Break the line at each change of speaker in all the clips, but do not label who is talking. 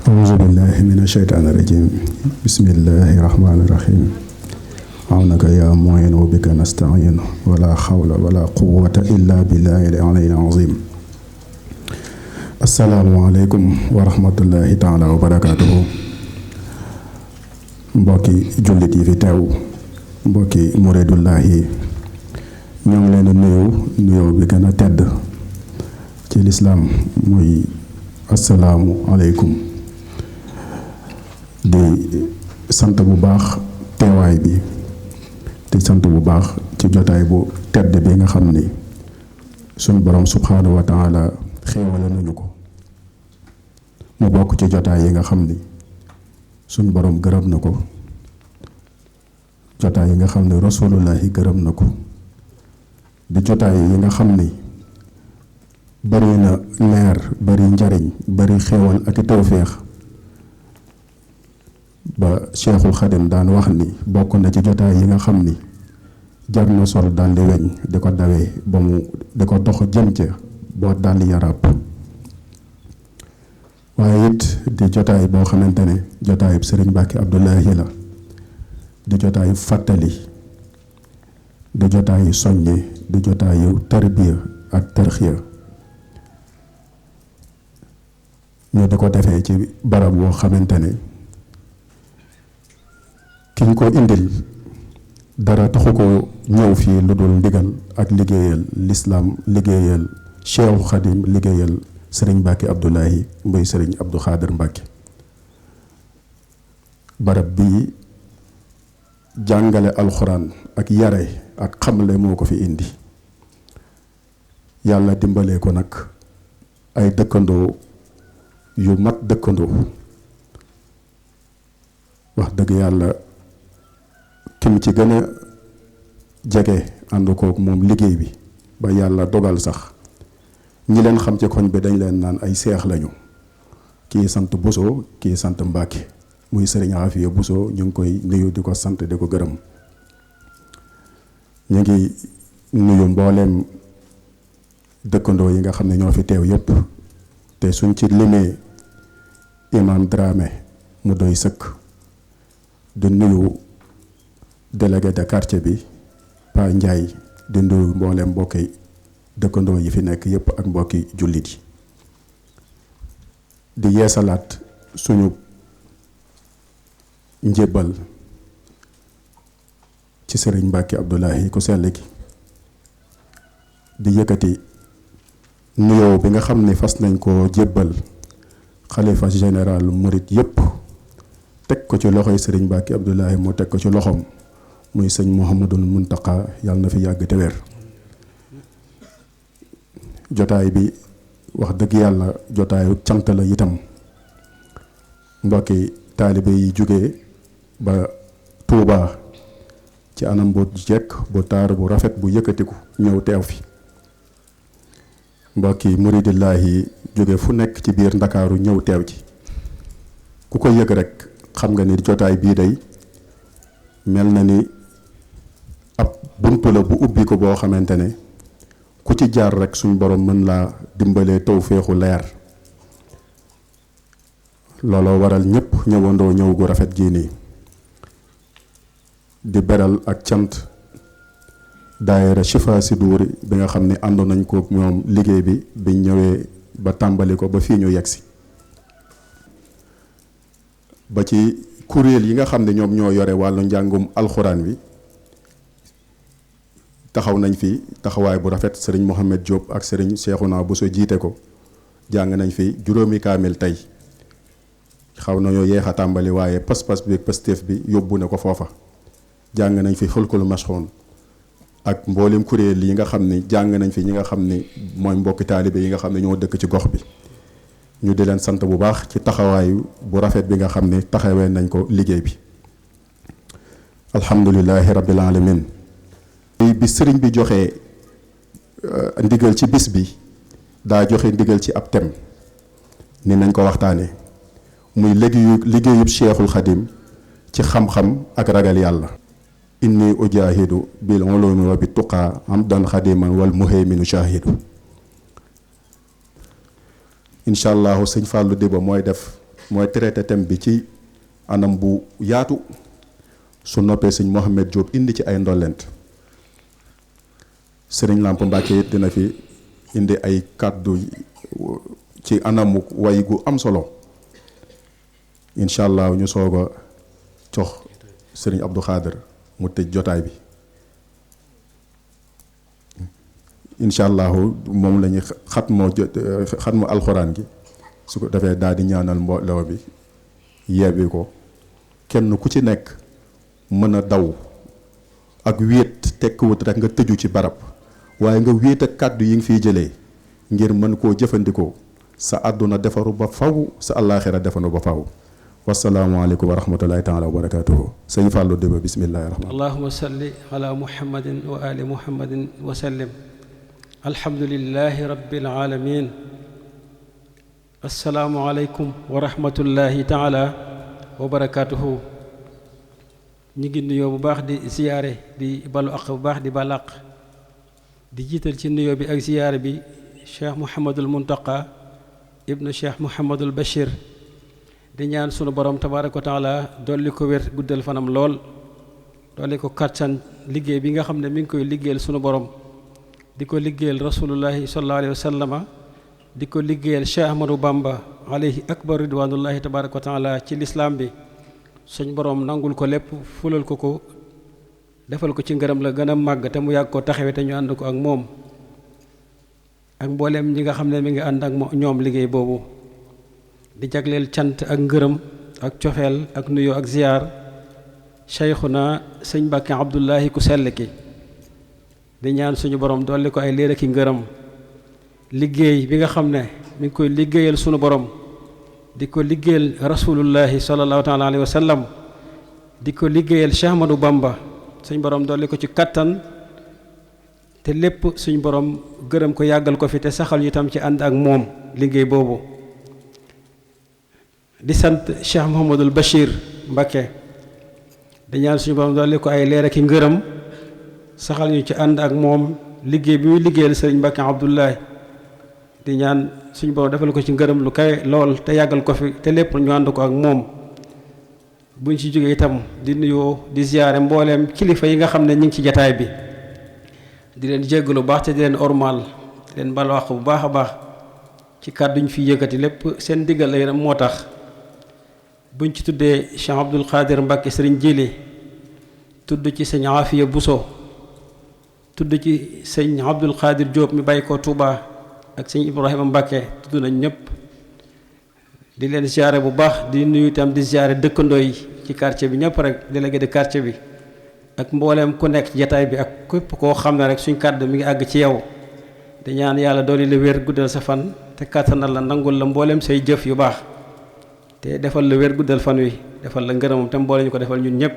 أعوذ بالله من الشيطان الرجيم بسم الله الرحمن الرحيم عونك يا معين وبك نستعين ولا حول ولا قوة إلا بالله العلي العظيم السلام عليكم ورحمة الله تعالى وبركاته mbokki jullit yi fi teew mbokki muridullahi ñoo ngi leen di nuyoo bi gën a tedd ci lislaam muy assalaamu aleykum di sant bu baax teewaay bi di sant bu baax ci jotaay bu tedd bi nga xam ni suñ borom subhaanahu wa taala xéewale nañu ko mu bokk ci jotaay yi nga xam ni suñ borom gërëm na ko jotaay yi nga xam ne rasulullahi gërëm na ko di jotaay yi nga xam ni bari na leer bari njariñ bari xéewal ak i tawféex ba Cheikhul Xadim daan wax ni bokk na ci jotaay yi nga xam ni jar na sol daldi weñ di ko dawee ba mu di ko dox jëm ca boo daldi yarab waaye it di jotaay boo xamante ne jotaayub Sëriñ Mbàkke Abdullahi la di jotaayu fàttali di jotaayu soññe di jotaayu tarbiya ak tarxiya ñu di ko defee ci barab boo xamante ne ki ñu ko indil dara taxu ko ñëw fii lu dul ndigal ak liggéeyal lislaam liggéeyal Cheikhu Xadim liggéeyal Sëriñ Mbàkke Abdullahi muy Sëriñ Abdu Xaadir Mbàkke barab bii jàngale alxuraan ak yare ak xamle moo ko fi indi. yàlla dimbalee ko nag ay dëkkandoo yu mat dëkkandoo. wax dëgg yàlla kim ci gën a jege ànd kook moom liggéey bi ba yàlla dogal sax ñi leen xam ci koñ bi dañ leen naan ay seex lañu. kii sant Bousso kii sant Mbàkke muy sëriñ Afiya Bousso ñu ngi koy nuyu di ko sant di ko gërëm. ñu ngi nuyu mbooleem dëkkandoo yi nga xam ne ñoo fi teew yépp te suñ ci limee imam Dramé mu doy sëkk. di nuyu délégué de quartier bi Pa Ndiaye di nuyu mbooleem mbokki dëkkandoo yi fi nekk yépp ak mbokki jullit yi. di yeesalaat suñu njébbal ci sëriñ Mbàkke Abdoulahi ku sell ki di yëkkati nuyoo bi nga xam ne fas nañ koo jébbal xalifa général murit yépp teg ko ci loxoy sëriñ Mbàkke Abdoulahi mu teg ko ci loxoom muy sëñ Mouhamadul Muntaqa yàlla na fi yàgg te wér. jotaay bi wax dëgg yàlla jotaayu cant la itam. mbokki taalibe yi jóge ba Tuubaa ci anam bu jekk bu taar bu rafet bu yëkkatiku ñëw teew fi. mbokki muridillaahi jóge fu nekk ci biir Ndakaaru ñëw teew ci. ku ko yëg rek xam nga ni jotaay bii day mel na ni ab buntu la bu ubbi ko boo xamante ne ku ci jaar rek suñ borom mën laa dimbalee tawféexu leer. looloo waral ñëpp ñëwandoo ñëw gu rafet gii nii. di beral ak cant daayira Chifa Siduri bi nga xam ne àndoon nañ ko ñoom liggéey bi biñ ñëwee ba tàmbali ko ba fii ñu yegsi. ba ci kuréel yi nga xam ne ñoom ñoo yore wàllu njàngum alxuraan bi taxaw nañ fi taxawaay bu rafet sëriñ Mohamed Diop ak sëriñ Cheikhouna Bousso jiite ko. jàng nañ fi juróomi kaamil tey xaw nañoo yeex a tàmbali waaye pas-pas bi ak pastéef bi yóbbu na ko foofa. jàng nañ fi xulkul masxoon ak mboolem kuréel yi nga xam ne jàng nañ fi ñi nga xam ne mooy mbokki taalibe yi nga xam ne ñoo dëkk ci gox bi. ñu di leen sant bu baax ci taxawaayu bu rafet bi nga xam ne taxawee nañ ko liggéey bi. alhamdulilahi rabbil alamin bi sëriñ bi joxe ndigal ci bis bi daa joxe ndigal ci ab thème ni nañ ko waxtaane muy liggéeyub Cheikhul Xadim ci xam-xam ak ragal yàlla. inni ujahidu bil ulumi wa bi tuqaa amdan xadiman wal muhayminu shahidu. incha allahu sëñ Fallou Diba mooy traité thème bi ci anam bu yaatu su noppee sëñ Mohamed Diop indi ci ay ndollent. sëriñ Lamp Mbàkke it dina fi indi ay kàddu ci anamu way gu am solo. incha allah ñu soog a jox sëriñ Abdou Khader mu tëj jotaay bi. incha allahu moom la ñuy xatmu alxuraan gi su ko defee daal di ñaanal mbooloo bi yebbi ko kenn ku ci nekk mën a daw ak wéet tekkiwut rek nga tëju ci barab waaye nga wéet ak kàddu yi nga fiy jëlee ngir mën koo jëfandikoo sa àdduna defaru ba faw sa àllaaxira defaru ba faw. wasalaamualeykum wa rahmatulahi taala wa barakatuhu. sëñ Fallou Diba bismillahi rahmaan.
allahuma salli ala muhammadin wa ali muhammadin wa sallim. alhamdulilahi rabbil alamin. asalaamualeykum wa rahmatullahi taala wa barakatuhu. ñu ngi nuyoo bu baax di ziyaare di balu aq bu baax di balaq di jiital ci nuyoo bi ak ziyaare bi cheikh Mouhamadul Muntaqa ibnu cheikh Mouhamadul Bachir. di ñaan sunu borom tabaaraka wa taala dolli ko wér guddal fanam lool dolli ko kàttan liggéey bi nga xam ne mi ngi koy liggéeyal sunu borom di ko liggéeyal rasulullahi sallallahu alayhi wa sallama di ko liggéeyal Cheikh Ahmadou Bamba alayhi akbar ridwanullahi tabaaraka wa taala ci lislaam bi suñ borom nangul ko lépp fulal ko defal ko ci ngërëm la gën a màgg te mu yàgg ko taxawee te ñu ànd ko ak moom ak mbooleem ñi nga xam ne mi ngi ànd ak ñoom liggéey boobu. di jagleel cant ak ngërëm ak cofeel ak nuyoo ak ziyaar Cheikhuna sëñ Mbàkke Abdullahi ku sell ki di ñaan suñu borom dolli ko ay leer ki ngërëm liggéey bi nga xam ne mi ngi koy liggéeyal suñu borom di ko liggéeyal rasulullahi sallallahu taala alayhi wa sallam di ko liggéeyal Cheikh Ahmadou Bamba suñ borom dolli ko ci kattan te lépp suñ borom gërëm ko yàggal ko fi te saxal ñu itam ci ànd ak moom liggéey boobu di sant Cheikh Mouhamadul Bachir Mbacké di ñaan suñu borom dolli ko ay leer ak i ngërëm saxal ñu ci ànd ak moom liggéey bi muy liggéeyal sëriñ Mbacké Abdoulaye di ñaan suñu borom defal ko ci ngërëm lu kawe lool te yàggal ko fi te lépp ñu ànd ko ak moom buñ ci jógee itam di nuyoo di ziyaare mbooleem kilifa yi nga xam ne ñu ngi ci jataay bi di leen jéggalu lu baax te di leen ormal di leen bal wax bu baax a baax ci kàddu ñu fi yëkkati lépp seen diggal lay moo tax buñ ci tuddee Cheikh Abdoul Khadir Mbacké sëriñ Jili tudd ci sëñ Afiya Buso tudd ci sëñ Abdoul Khadir Diop mi bàyyi ko Touba ak sëñ Ibrahima Mbacké tudd nañ ñëpp di leen ziare bu baax di nuyu itam di ziare dëkkandoo yi ci quartier bi ñëpp rek délégué de quartier bi ak mbooleem ku nekk ci jataay bi ak képp koo xam ne rek suñ kàddu mi ngi àgg ci yow di ñaan yàlla dooli la wér guddal sa fan te kàttanal la nangul la mbooleem say jëf yu baax te defal la wér guddal fan wi defal la ngërëmam te mboole ñu ko defal ñun ñëpp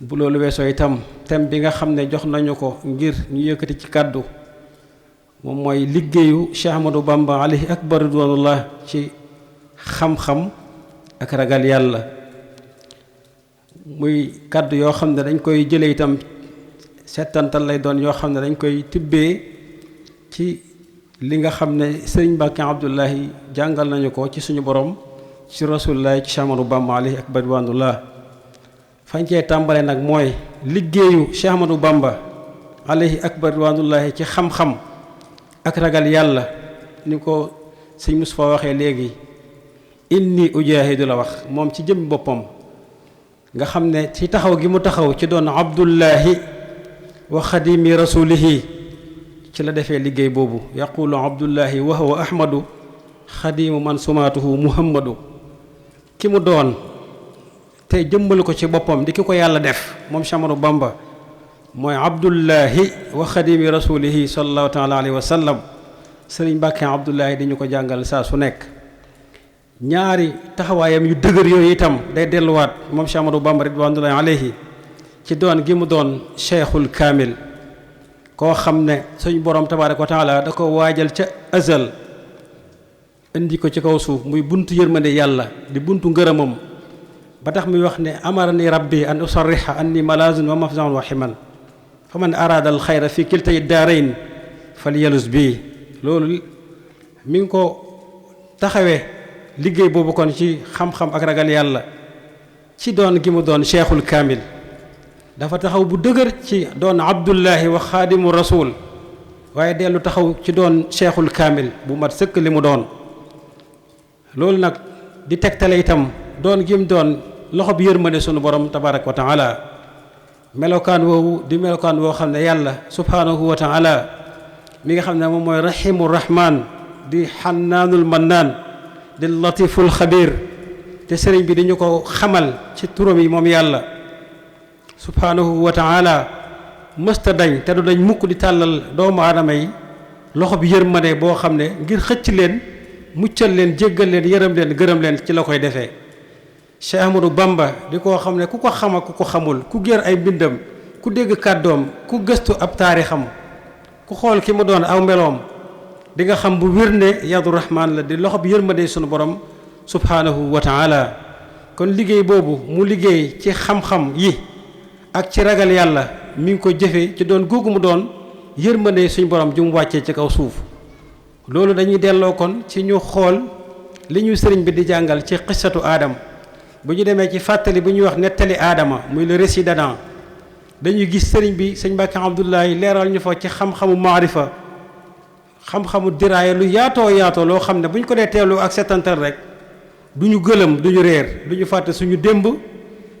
bu loolu weesoo itam thème bi nga xam ne jox nañu ko ngir ñu yëkkati ci kàddu moom mooy liggéeyu Cheikh Ahmadou Bamba alayhi akbar ridwanullah ci xam-xam ak ragal yàlla muy kàddu yoo xam ne dañ koy jële itam settantal lay doon yoo xam ne dañ koy tibbee ci li nga xam ne sëriñ Mbacké Abdoulahi jàngal nañu ko ci suñu borom ci rasulullah ci Cheikh Ahmadou Bamba alayhi akbar ridwanullah fañ cee tàmbale nag mooy liggéeyu Cheikh Ahmadou Bamba alayhi akbar ridwanullah ci xam-xam ak ragal yàlla ni ko sëñ Moustapha waxee léegi inni ujaahidu la wax moom ci jëm boppam nga xam ne ci taxaw gi mu taxaw ci doon abdullahi wa xadimi rasulihi ci la defee liggéey boobu yaqulu abdullahi wa huwa ahmadu xadimu man sumaatuhu muhammadu ki mu doon te jëmmal ko ci boppam di ki ko yàlla def moom Cheikh Ahmadou Bamba mooy abdullahi wa xadimi rasulihi sallallahu taala alayhi wa sallam sëriñ Mbacké Abdoulahi di ñu ko jàngal saa su nekk ñaari taxawaayam yu dëgër yooyu itam day delluwaat moom Cheikh Ahmadou Bamba ridwanullahi alayhi ci doon gi mu doon cheikhul kaamil koo xam ne suñ borom tabaaraka wa taala da ko waajal ca azal indi ko ci kaw suuf muy buntu yërmande yàlla di buntu ngërëmam ba tax muy wax ne amarani rabbi an usarriha anni malazun wa mafzaun wa himan fa man arada al xayra fi kiltay daarayn falyalus bii loolu mi ngi ko taxawee liggéey boobu kon ci xam-xam ak ragal yàlla ci doon gi mu doon cheikhul kaamil dafa taxaw bu dëgër ci doon abdullahi wa xaadimu rasul waaye dellu taxaw ci doon cheikhul kaamil bu mat sëkk li mu doon loolu nag di tegtale itam doon gi mu doon loxo bi yërmande sunu borom tabaraka wa taala melokaan woowu di melokaan woo xam ne yàlla subhanahu wa taala mi nga xam ne moom mooy rahimu rahman di xannaanul mannaan di latiful xabir te sëriñ bi dañu ko xamal ci turam yi moom yàlla subhanahu wa taala mësta dañ te du dañ mukk di tàllal doomu aadama yi loxo bi yërmande boo xam ne ngir xëcc leen muccal leen jéggal leen yërëm leen gërëm leen ci la koy defee Cheikh Ahmadou Bamba di koo xam ne ku ko xama ku ko xamul ku gér ay mbindam ku dégg kàddoom ku gëstu ab taarixam ku xool ki mu doon aw meloom di nga xam bu wér ne yadu rahmaan la di loxo bi yërmande sunu borom subhanahu wa taala kon liggéey boobu mu liggéey ci xam-xam yi ak ci ragal yàlla mi ngi ko jëfe ci doon googu mu doon yërmande suñu borom ju mu wàccee ci kaw suuf loolu dañuy delloo kon ci ñu xool li ñu sëriñ bi di jàngal ci xissatu aadam bu ñu demee ci fàttali bu ñuy wax nettali aadama muy le récit d'Adam dañuy gis sëriñ bi sëñ Mbacké Abdoulahi leeral ñu fa ci xam-xamu maarifa xam-xamu diraaya lu yaatoo loo xam ne bu ñu ko dee teewlu ak setantal rek du ñu gëlëm du ñu réer du ñu fàtte suñu démb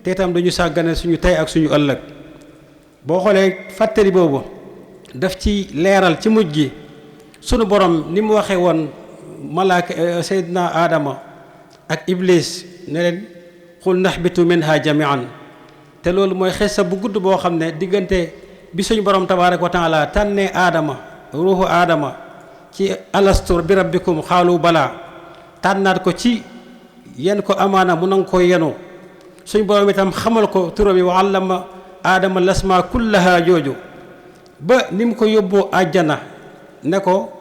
te itam dañu sàggane suñu tey ak suñu ëllëg boo xoolee fàttali boobu daf ci leeral ci mujj gi sunu borom ni mu waxee woon malaaka Seydina Adama ak Iblis ne leen qul nahbitu minha jamian te loolu mooy xissa bu gudd boo xam ne diggante bi suñu borom tabaaraka wa taala tànnee aadama ruuxu aadama ci alastur bi rabbikum xaalu balaa tànnaat ko ci yen ko amaana mu nanga ko yenu suñ borom itam xamal ko turam yi wa allama aadama lasma kullaha jooju ba ni mu ko yóbboo àjjana ne ko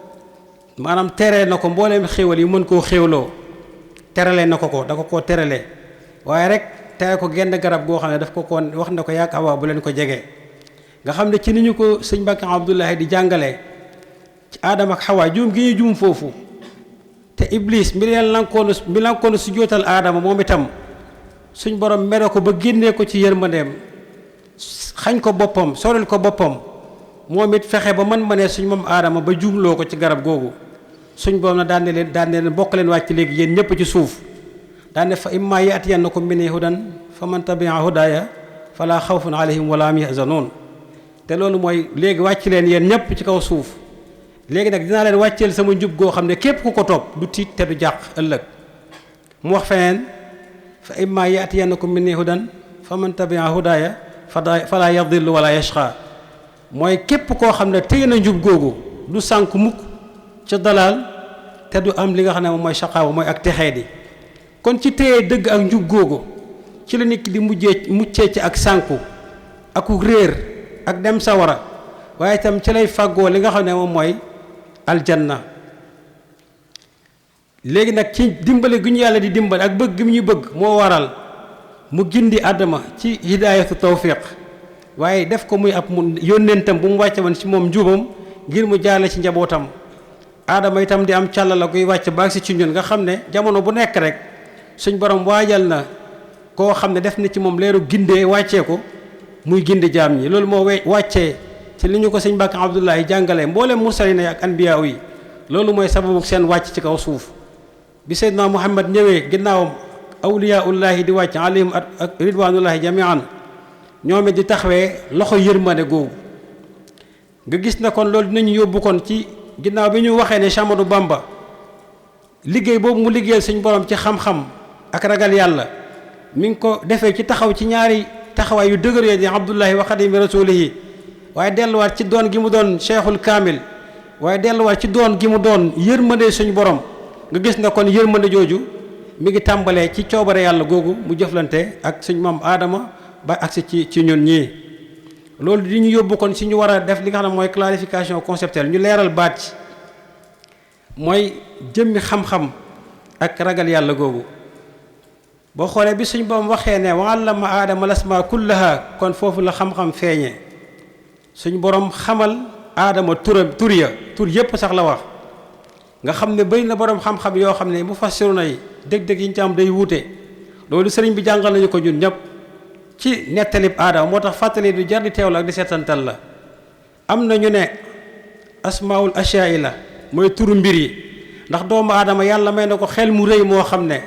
maanaam teree na ko mbooleem xéewal yi mën koo xéewloo terale na ko da ko koo terale waaye rek tere ko genn garab goo xam ne daf ko wax na ko yàgg Awa bu leen ko jege nga xam ne ci ni ñu ko sëñ Mbàkke Abdullahi di jàngalee ci aadama ak Xawa juum gi ñu juum foofu te Iblis mi leen lankoonu su jootal aadama moom itam suñ borom mere ko ba génnee ko ci yërmandeem xañ ko boppam soril ko boppam moom it fexe ba man ma ne suñ moom aadama ba juumloo ko ci garab googu suñ borom na daan ne leen bokk leen wàcc léegi yéen ñëpp ci suuf daan ne fa imma ya'tiyannakum minni hudan fa man tabi'a hudaaya fala xawfun alayhim wala hum yahzanun te loolu mooy léegi wàcc leen yéen ñëpp ci kaw suuf léegi nag dinaa leen wàcceel sama njub goo xam ne képp ku ko topp du tiit te du jàq ëllëg mu wax feneen fa imma ya'tiyannakum minni hudan fa man tabi'a hudaaya fala yadillu wala yashqa mooy képp koo xam ne téye na njub googu du sànk mukk ca dalaal te du am li nga xam ne moom mooy shaqaawa mooy ak texee di kon ci téye dëgg ak njub googu ci la nit ki di muccee ci ak sànku aku réer ak dem sawara waaye itam ci lay fàggoo li nga xam ne moom mooy aljanna léegi nag ci dimbali gi ñu yàlla di dimbali ak bëgg gi mu ñu bëgg moo waral mu gindi Adama ci hidaayatu tawfiq waaye def ko muy ab mu yónnentam bu mu wàcce woon ci moom njubam ngir mu jaarale ci njabootam Adama itam di am càlla la kuy wàcc baag si ci ñun nga xam ne jamono bu nekk rek suñ borom waajal na koo xam ne def na ci moom leeru gindee wàccee ko muy gindi jaam ñi loolu moo wàccee ci li ñu ko sëñ Mbàkke Abdullahi jàngale mboolem mursalina yi ak anbiyaa yi loolu mooy sababu seen wàcc ci kaw suuf bi Seydina Muhammad ñëwee ginnaawam awliyaullahi di wàcc alayhim ak ridwanullahi jamian ñoom it di taxawee loxo yërmande googu nga gis na kon loolu dinañu yóbbu kon ci ginnaaw bi ñu waxee ne Cheikh Ahmadou Bamba liggéey boobu mu liggéeyal suñ borom ci xam-xam ak ragal yàlla mi ngi ko defee ci taxaw ci ñaari taxawaay yu dëgër yooyu di Abdullahi wa xadimi rasulihi waaye delluwaat ci doon gi mu doon cheikhul kaamil waaye delluwaat ci doon gi mu doon yërmande suñu borom nga gis na kon yërmande jooju mi ngi tàmbalee ci coobare yàlla googu mu jëflante ak suñ maam aadama ba agsi ci ñun ñii loolu di ñu yóbbu kon si ñu war a def li nga xam ne mooy clarification conceptuelle ñu leeral baat ci mooy jëmmi xam-xam ak ragal yàlla googu boo xoolee bi suñ borom waxee ne wa allama aadama lasmaa kullaha kon foofu la xam-xam feeñee suñ borom xamal aadama tur yépp sax la wax nga xam ne bëri na borom xam-xam yoo xam ne mu fassiruna yi dëgg-dëgg yi ñu ci am day wuute loolu sëriñ bi jàngal nañu ko ñun ñëpp ci nettalib aadama moo tax fàttali du jar di teew la ak di seetantal la am na ñu ne asmaul ashyaa la mooy turu mbir yi ndax doomu aadama yàlla may na ko xel mu rëy moo xam ne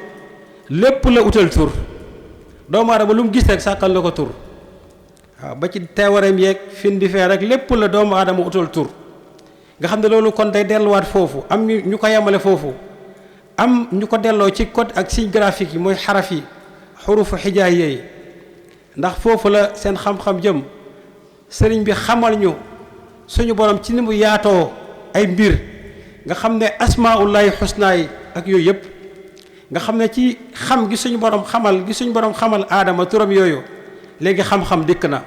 lépp la utal tur doomu aadama lu mu gis rek sàkkal la ko tur waaw ba ci teewaram yeeg fin di fee rek lépp la doomu aadama utal tur nga xam ne loolu kon day delluwaat foofu am ñu ko yemale foofu am ñu ko delloo ci code ak signe graphique yi mooy xaraf yi xurufu xijaay yi ndax foofu la seen xam-xam jëm sëriñ bi xamal ñu suñu borom ci ni mu yaatoo ay mbir nga xam ne asmaullahi xusna yi ak yooyu yëpp nga xam ne ci xam gi suñu borom xamal aadama turam yooyu léegi xam-xam dikk na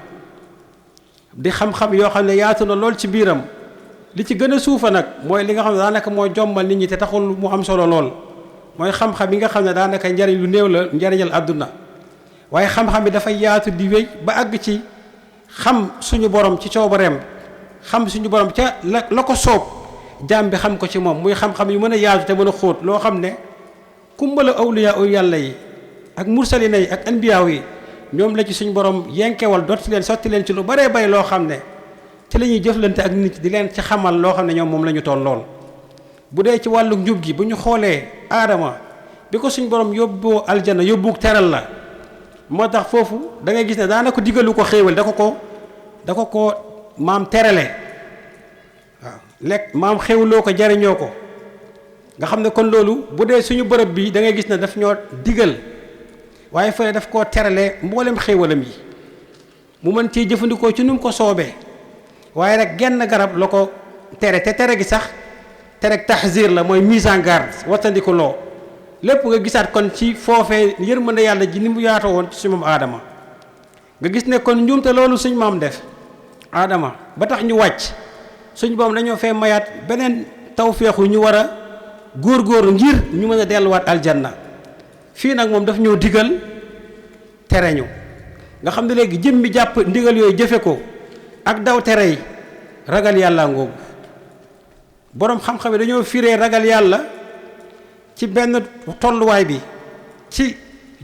di xam-xam yoo xam ne yaatu na lool ci biiram li ci gën a suufa nag mooy li nga xam ne daanaka moo jommal nit ñi te taxul mu am solo lool mooy xam-xam yi nga xam ne daanaka njariñ lu néew la njariñal àdduna waaye xam-xam bi dafay yaatu di wéy ba àgg ci xam suñu borom ci coobareem xam suñu borom ca la ko soob jaam bi xam ko ci moom muy xam-xam yu mën a yaatu te mën a xóot loo xam ne kumbala awliya u yàlla yi ak mursalina yi ak anbiyaaw yi ñoom la ci suñu borom yenkewal dotti leen sotti leen ci lu baree bay loo xam ne ci la ñuy jëflante ak nit di leen ci xamal loo xam ne ñoom moom la ñu toll lool bu dee ci wàllu njub gi bu ñu xoolee aadama bi ko suñu borom yóbboo aljana yóbbu teral la moo tax foofu da ngay gis ne daana ko digalu ko xéewal da ko maam terale waaw lekk maam xéewloo ko jariñoo ko nga xam ne kon loolu bu dee suñu bërëb bi da ngay gis ne daf ñoo digal waaye fële daf koo terale mboolem xéewalam yi mu mën cee jëfandikoo ci nu mu ko soobee waaye rek genn garab la ko tere te tere gi sax tere tahzir la mooy mise en garde wattandiku loo lépp nga gisaat kon ci foofee yërmande yàlla ji ni mu yaatoo woon ci suñu maam aadama nga gis ne kon njuumte loolu suñ maam def aadama ba tax ñu wàcc suñ boom dañoo fee mayaat beneen tawféexu ñu war a góorgóorlu ngir ñu mën a delluwaat aljanna fii nag moom daf ñoo digal tere ñu nga xam ne léegi jëm bi jàpp ndigal yooyu jëfe ko ak daw tere yi ragal yàlla ngoogu boroom xam-xam yi dañoo firee ragal yàlla ci benn tolluwaay bi ci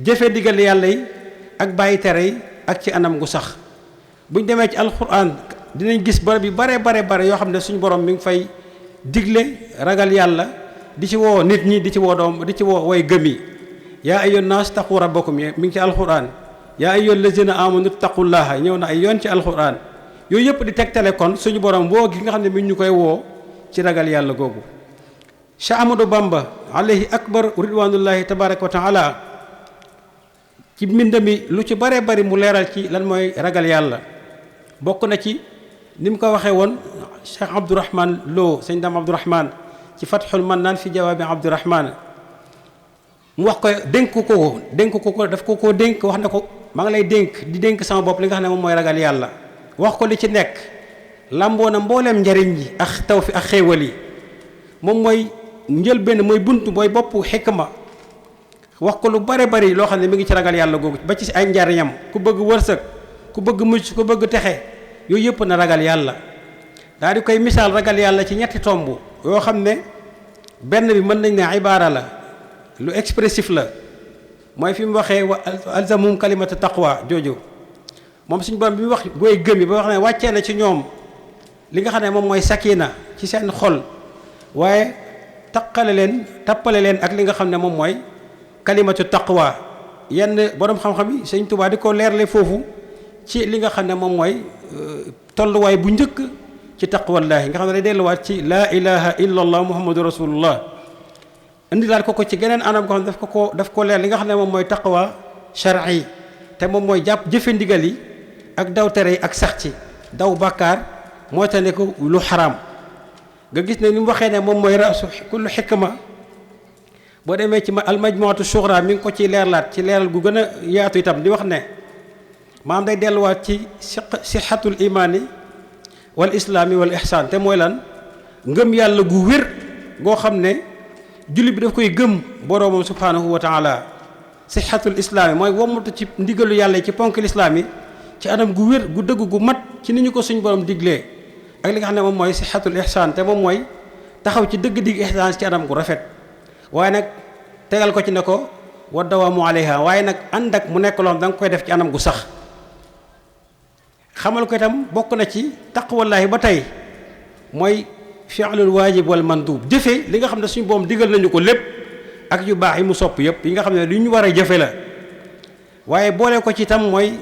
jëfe ndigal yàlla yi ak bàyyi tere yi ak ci anam gu sax buñ demee ci alquran dinañ gis barab yi bare yoo xam ne suñu borom mi ngi fay digle ragal yàlla di ci woo nit ñi di ci woo doom di ci woo way gëm yi yaa ayyuhan naas taqu rabbakum mi ngi ci alquran yaa ayyuhal lazina amanu taqullaha ñëw na ay yoon ci alquran yooyu yëpp di tegtale kon suñu borom woo gi nga xam ne mi ñu koy woo ci ragal yàlla googu Cheikh Ahmadou Bamba alayhi akbar ridwanullahi tabaraka wa taala ci mbind mi lu ci bare bari mu leeral ci lan mooy ragal yàlla bokk na ci ni mu ko waxee woon Cheikh Abdourahman Lo sëñ Dame Abdourahman ci Fathul Mannaan fi jawaabi Abdourahman mu wax ko dénk ko daf ko dénk wax na ko maa ngi lay di dénk sama bopp li nga xam ne moom mooy ragal yàlla wax ko li ci nekk lamboo na mbooleem njariñ yi ak taw fi ak xéewal yi moom mooy njëlbéen mooy buntu mooy boppu xikma wax ko lu bare bari loo xam ne mi ngi ci ragal yàlla googu ba ci ay njariñam ku bëgg wërsëg ku bëgg mucc ku bëgg texe yooyu yëpp na ragal yàlla daal di koy misaal ragal yàlla ci ñetti tomb yoo xam ne benn bi mën nañ ne ibaara la lu expressif la mooy fi mu waxee wa alzamum kalimatu taqwa jooju moom suñu borom bi mu wax gooy gëm yi ba wax ne wàccee na ci ñoom li nga xam ne moom mooy sakina ci seen xol waaye tappale leen ak li nga xam ne moom mooy kalimatu taqwa yenn borom xam-xam yi Sëñ Tuubaa di ko leerle foofu ci li nga xam ne moom mooy tolluwaay bu njëkk ci taqwallaahi nga xam ne day delluwaat ci laa ilaha illa allah muhammadu rasulullah indi laat ko ci geneen anam ko xam ne daf ko leer li nga xam ne moom mooy taqwa shar'i te moom mooy jëfe ndigal yi ak daw tere yi ak sax ci daw bàkkaar moo tax ne ko lu xaraam nga gis ne ni mu waxee ne moom mooy rasu kullu xikma boo demee ci almajmuatu sughra mi ngi ko ci leerlaat ci leeral gu gën a yaatu itam di wax ne maam day delluwaat ci sixatul imaani wal islaami wal ihsaan te mooy lan ngëm yàlla gu wér goo xam ne jullit bi daf koy gëm boroomam subhaanahu wa taala sixatul islaami mooy womatu ci ndigalu yàlla ci ponk lislaam yi ci anam gu wér gu dëgg gu mat ci ni ñu ko suñ borom diglee ak li nga xam ne moom mooy sixatul ihsaan te moom mooy taxaw ci dëgg-digg ihsaan ci anam gu rafet waaye nag tegal ko ci ne ko wa dawaamu alayha waaye nag ànd ak mu nekk loon da nga koy def ci anam gu sax xamal ko itam bokk na ci taqwallaahi ba tey mooy fi'lul waajib wal mandub jëfe li nga xam ne suñu boom digal nañu ko lépp ak yu baax yi mu sopp yëpp yi nga xam ne lu ñu war a jëfe la waaye boole ko ci itam mooy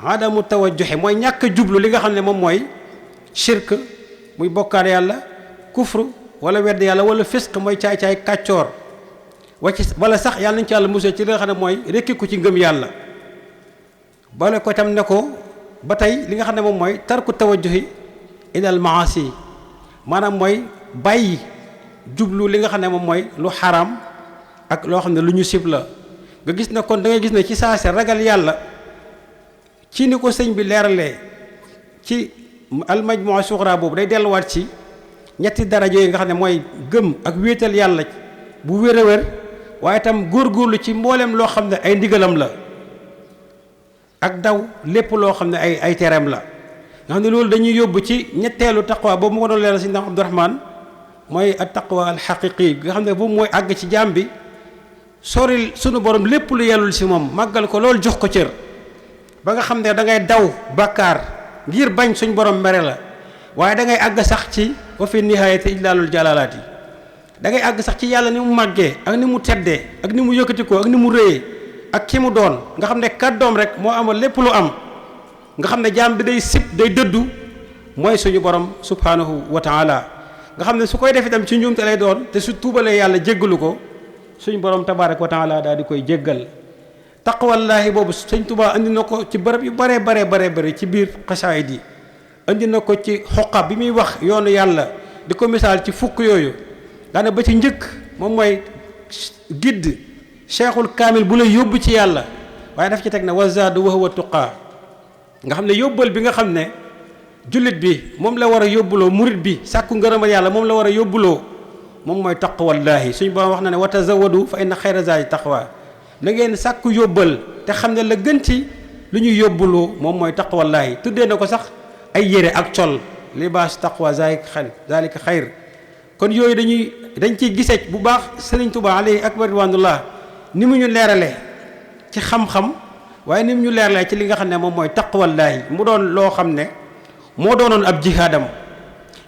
adamu tawajjuhi mooy ñàkk a jublu li nga xam ne moom mooy shirk muy bokkaar yàlla kufru wala wedd yàlla wala fisq mooy caay-caay kàccoor wala sax yàlla nañ ci yàlla musal ci li nga xam ne mooy rekki ko ci ngëm yàlla boole ko itam ne ko ba tey li nga xam ne moom mooy tarku tawajjuhi ilal maasi maanaam mooy bàyyi jublu li nga xam ne moom mooy lu xaraam ak loo xam ne lu ñu sib la nga gis ne kon da ngay gis ne ci saase ragal yàlla ci ni ko sëñ bi leeralee ci almajmua suxra boobu day delluwaat ci ñetti daraja yi nga xam ne mooy gëm ak wéetal yàlla bu wér a wér waaye itam góorgóorlu ci mboolem loo xam ne ay ndigalam la ak daw lépp loo xam ne ay tereem la nga xam ne loolu dañuy yóbbu ci ñetteelu taqwa boobu mu ko doon leeral si ndax Abdourahman mooy at taqwa al xaqiqi nga xam ne boobu mooy àgg ci jaam bi soril sunu borom lépp lu yellul si moom màggal ko loolu jox ko cër ba nga xam ne da ngay daw bàkkaar ngir bañ suñ borom mere la waaye da ngay àgg sax ci wa fi nihaayati ijlaalul jalaalaat yi da ngay àgg sax ci yàlla ni mu màggee ak ni mu teddee ak ni mu yëkkatikoo ak ni mu rëyee ak ki mu doon nga xam ne kàddoom rek moo amal lépp lu am nga xam ne jaam bi day sib day dëddu mooy suñu borom subhanahu wa taala nga xam ne su koy def itam ci njuumte lay doon te su tuubalee yàlla jéggalu ko suñu borom tabaaraka wa taala daal di koy jéggal taqwallaahi boobu sëñ Tuubaa andi na ko ci bërëb yu bare bare ci biir xasaayid yi andi na ko ci xoqa bi muy wax yoonu yàlla di ko misaal ci fukk yooyu daane ba ci njëkk moom mooy gidd cheikhul kaamil bu lay yóbbu ci yàlla waaye daf ci teg ne wazaadu wa huwa tuqaa nga xam ne yóbbal bi nga xam ne jullit bi moom la war a yóbbuloo murit bi sàkku ngërëmal yàlla moom la war a yóbbuloo moom mooy taqwallaahi suñu borom wax na ne wa tazawadu fa inna xayra zaadi taqwa na ngeen sàkku yóbbal te xam ne la gën ci lu ñuy yóbbuloo moom mooy taqwallaahi tuddee na ko sax ay yére ak col libaas taqwa zalika xayr kon yooyu dañ ciy gisee bu baax Sëriñ Tuubaa alayhi akbar ridwaanullah ni mu ñu leerale ci xam-xam waaye ni mu ñu leerale ci li nga xam ne moom mooy taqwallaahi mu doon loo xam ne moo doonoon ab jihaadam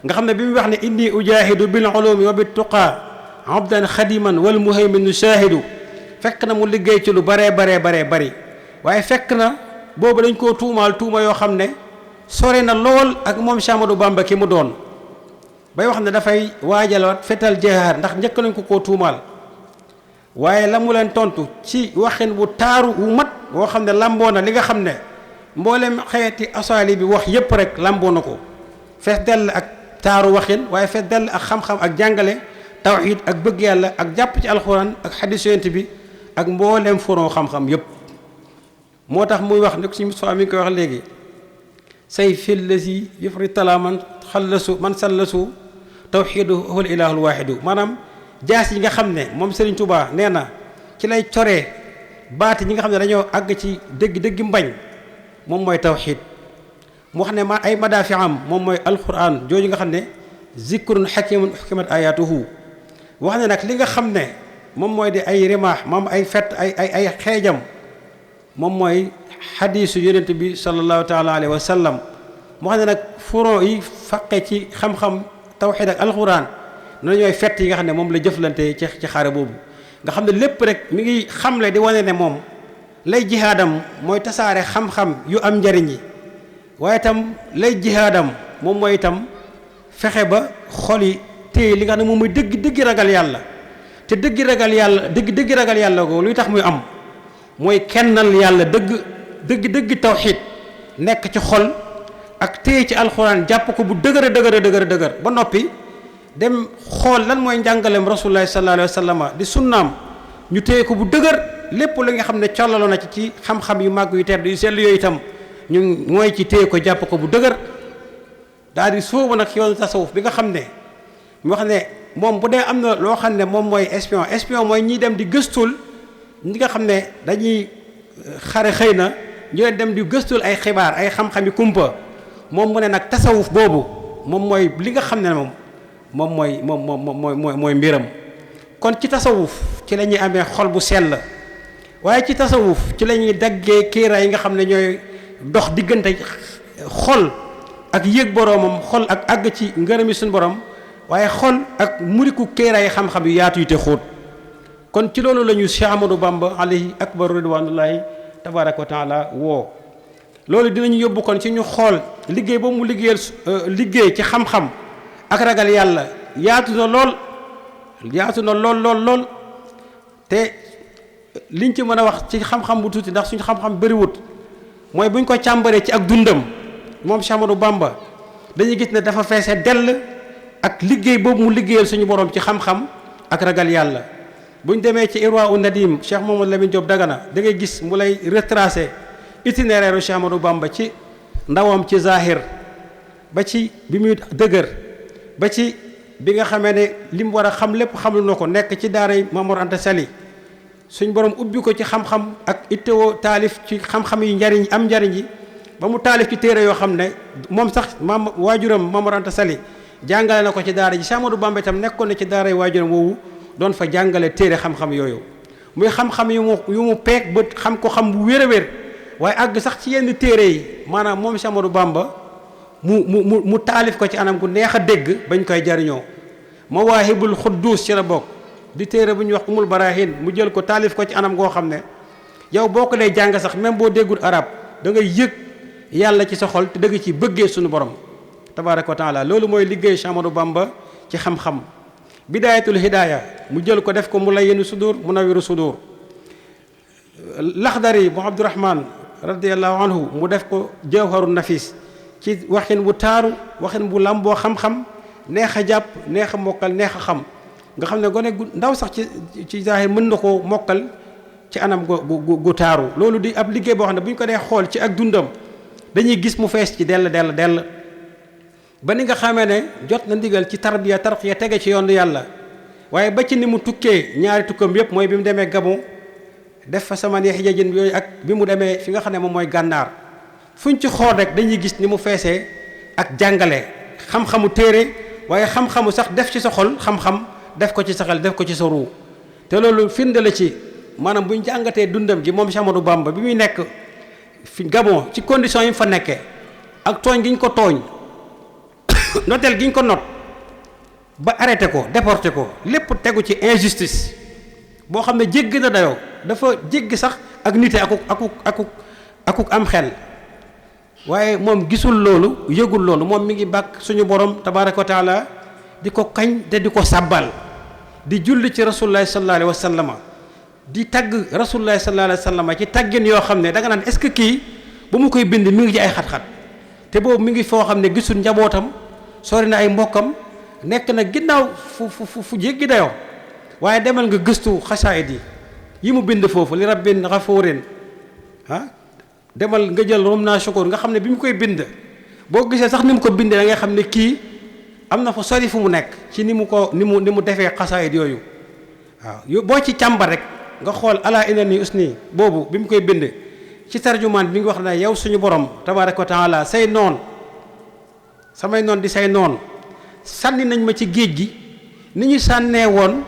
nga xam ne bi mu wax ne inni ujahidu bil ulumi wa bit tuqa abdan xadiman wal muhayminu shahidu fekk na mu liggéey ci lu baree bari waaye fekk na boobu dañ koo tuumaal tuuma yoo xam ne sore na lool ak moom Cheikh Ahmadou Bamba ki mu doon bay wax ne dafay waajal fetal jihaad ndax njëkk nañ ko koo tuumaal waaye la mu leen tontu ci waxin bu taaru wu mat woo xam ne lamboo na li nga xam ne mboolem xeeti asaali bi wax yépp rek lamboo na ko fees dell ak taaru waxin waaye fees dell ak xam-xam ak jàngale tawxiid ak bëgg yàlla ak jàpp ci alxuraan ak xadiis yonent bi ak mboolem foron xam-xam yépp moo tax muy wax ne ko si Mustafa mi ngi koy wax léegi say fil lazi yufri tala man sallasu tawxiidu huwal ilaahul waaxidu maanaam jaas yi nga xam ne moom Serigne Touba nee na ci lay coree baati ñi nga xam ne dañoo àgg ci dëgg mbañ moom mooy tawxiid mu wax ne ma ay madaafi am moom mooy alquran jooju nga xam ne zikrun hakimun hukimat ayatuhu wax ne nag li nga xam ne moom mooy di ay rimaax moom ay fett ay xeejam moom mooy xadiisu yonent bi sallallahu taala alayhi wa sallam mu wax ne nag furon yi faqe ci xam-xam tawxiid ak alquran na ñooy fett yi nga xam ne moom la jëflante ci xare boobu nga xam ne lépp rek mi ngi xamle di wane ne moom lay jihaadam mooy tasaare xam-xam yu am njariñ yi waaye itam lay jihaadam moom mooy itam fexe ba xol yi téye li nga xam ne moom mooy dëgg ragal yàlla te dëgg ragal yàlla ko luy tax muy am mooy kennal yàlla dëgg tawxiid nekk ci xol ak téye ci alxuraan jàpp ko bu dëgër ba noppi dem xool lan mooy njàngaleem rasulullahi sallallahu alayhi wa sallam di sunnaam ñu téye ko bu dëgër lépp li nga xam ne collaloo na ci xam-xam yu màgg yu tedd yu sell yooyu itam ñu mooy ci téye ko jàpp ko bu dëgër daal di sóobu nag yoonu tasawuf bi nga xam ne mu wax ne moom bu dee am na loo xam ne moom mooy espion mooy ñiy dem di gëstul ñi nga xam ne dañuy xare xëy na ñu leen dem di gëstul ay xibaar ay xam-xami kumpa moom mu ne nag tasawuf boobu moom mooy li nga xam ne moom mooy mbiram kon ci tasawuf ci la ñuy amee xol bu sell waaye ci tasawuf ci la ñuy daggee kéera yi nga xam ne ñooy dox diggante xol ak yëg boroomam xol ak àgg ci ngërëmi suñu borom waaye xol ak muriku kéera yi xam-xam yu yaatu yi te xóot kon ci loolu la ñu Cheikh Ahmadou Bamba alayhi akbar ridwanullahi tabaraka wa taala woo loolu dinañu yóbbu kon ci ñu xool liggéey boobu mu liggéey ci xam-xam ak ragal yàlla yaatu na lool te liñ ci mën a wax ci xam-xam bu tuuti ndax suñu xam-xam bëriwut mooy buñ ko càmbaree ci ak dundam moom Cheikh Ahmadou Bamba dañuy gis ne dafa feese dell ak liggéey boobu mu liggéeyal suñu borom ci xam-xam ak ragal yàlla buñ demee ci Irwa u Nadim Cheikh Mamadou Lamine Diop Dagana da ngay gis mu lay retracé itinéraire Cheikh Ahmadou Bamba ci ndawam ci zahir ba ci bi muy dëgër ba ci bi nga xamee ne li mu war a xam lépp xamlu na ko nekk ci daaray Mamour Anta Sali suñ borom ubbi ko ci xam-xam ak ittewoo taalif ci xam-xam yi njariñ yi ba mu taalif ci téere yoo xam ne moom sax waajuram Mamour Anta Sali jàngale na ko ci daara ji Cheikh Ahmadou Bamba itam nekkoon na ci daaray waajuram woowu doon fa jàngale téere xam-xam yooyu muy xam-xam yu mu peeg ba xam ko xam bu wér a wér waaye àgg sax ci yenn téere yi maanaam moom Cheikh Ahmadou Bamba mu taalif ko ci anam gu neex a dégg bañ koy jariñoo Mawaahibul Quddus ci la bokk di téere bu ñuy wax Umul Barahin mu jël ko taalif ko ci anam goo xam ne yow boo ko dee jàng sax même boo déggul arab da ngay yëg yàlla ci sa xol te dëgg ci bëggee suñu borom tabaaraka wa taala loolu mooy liggéey Cheikh Ahmadou Bamba ci xam-xam Bidaayatul Hidaaya mu jël ko def ko Mulayyinu Sudur Munawwiru Sudur Laxdari bu Abdurahman radiyallahu anhu mu def ko jawharu nafis ci waxin bu taaru waxin bu lamboo xam-xam neex a jàpp neex a mokkal neex a xam nga xam ne gone gu ndaw sax ci zahir mën na koo mokkal ci anam gu taaru loolu di ab liggéey boo xam ne bu ñu ko dee xool ci ak dundam dañuy gis mu fees ci dell ba ni nga xamee ne jot na ndigal ci tarbiya tarqiya tege ci yoonu yàlla waaye ba ci ni mu tukkee ñaari tukkam yépp mooy bi mu demee Gabon def fa sama neexi jajën yooyu ak bi mu demee fi nga xam ne moom mooy gànnaar fuñ ci xool rek dañuy gis ni mu feesee ak jàngale xam-xamu téere waaye xam-xamu sax def ci sa xol xam-xam def ko ci sa xel def ko ci sa ruu te loolu firnde la ci maanaam bu ñu jàngatee dundam gi moom Cheikh Ahmadou Bamba bi muy nekk fi Gabon ci condition yi mu fa nekkee ak tooñ gi ñu ko tooñ noteel gi ñu ko not ba arrêté ko déporté ko lépp tegu ci injustice boo xam ne jéggi na dayoo dafa jéggi sax ak nite akuk am xel waaye moom gisul loolu yëgul loolu moom mi ngi bàkk suñu borom tabaaraka wa taala di ko kañ te di ko sàbbal di julli ci rasulullahi sallallahu alayhi wa sallama di tagg rasulullahi sallallahu alayhi wa sallama ci taggin yoo xam ne da nga naan est-ce que kii ba mu koy bind mi ngi ci ay xat-xat te boobu mi ngi foo xam ne gisul njabootam sori na ay mbokkam nekk na ginnaaw fu jéggi dayoo waaye demal nga gëstu xasaayid yi mu bind foofu li rabbin xafuurin demal nga jël rom naa shukur nga xam ne bi mu koy bind boo gisee sax ni mu ko bindee da ngay xam ne kii am na fa sori fu mu nekk ci ni mu defee xasaayid yooyu waaw boo ci càmbar rek nga xool ala inani usni boobu bi mu koy bind ci tarjumaan bi ngi wax ne yow suñu borom tabaaraka wa taala say noon samay noon di say noon sànni nañ ma ci géej gi ni ñu sànnee woon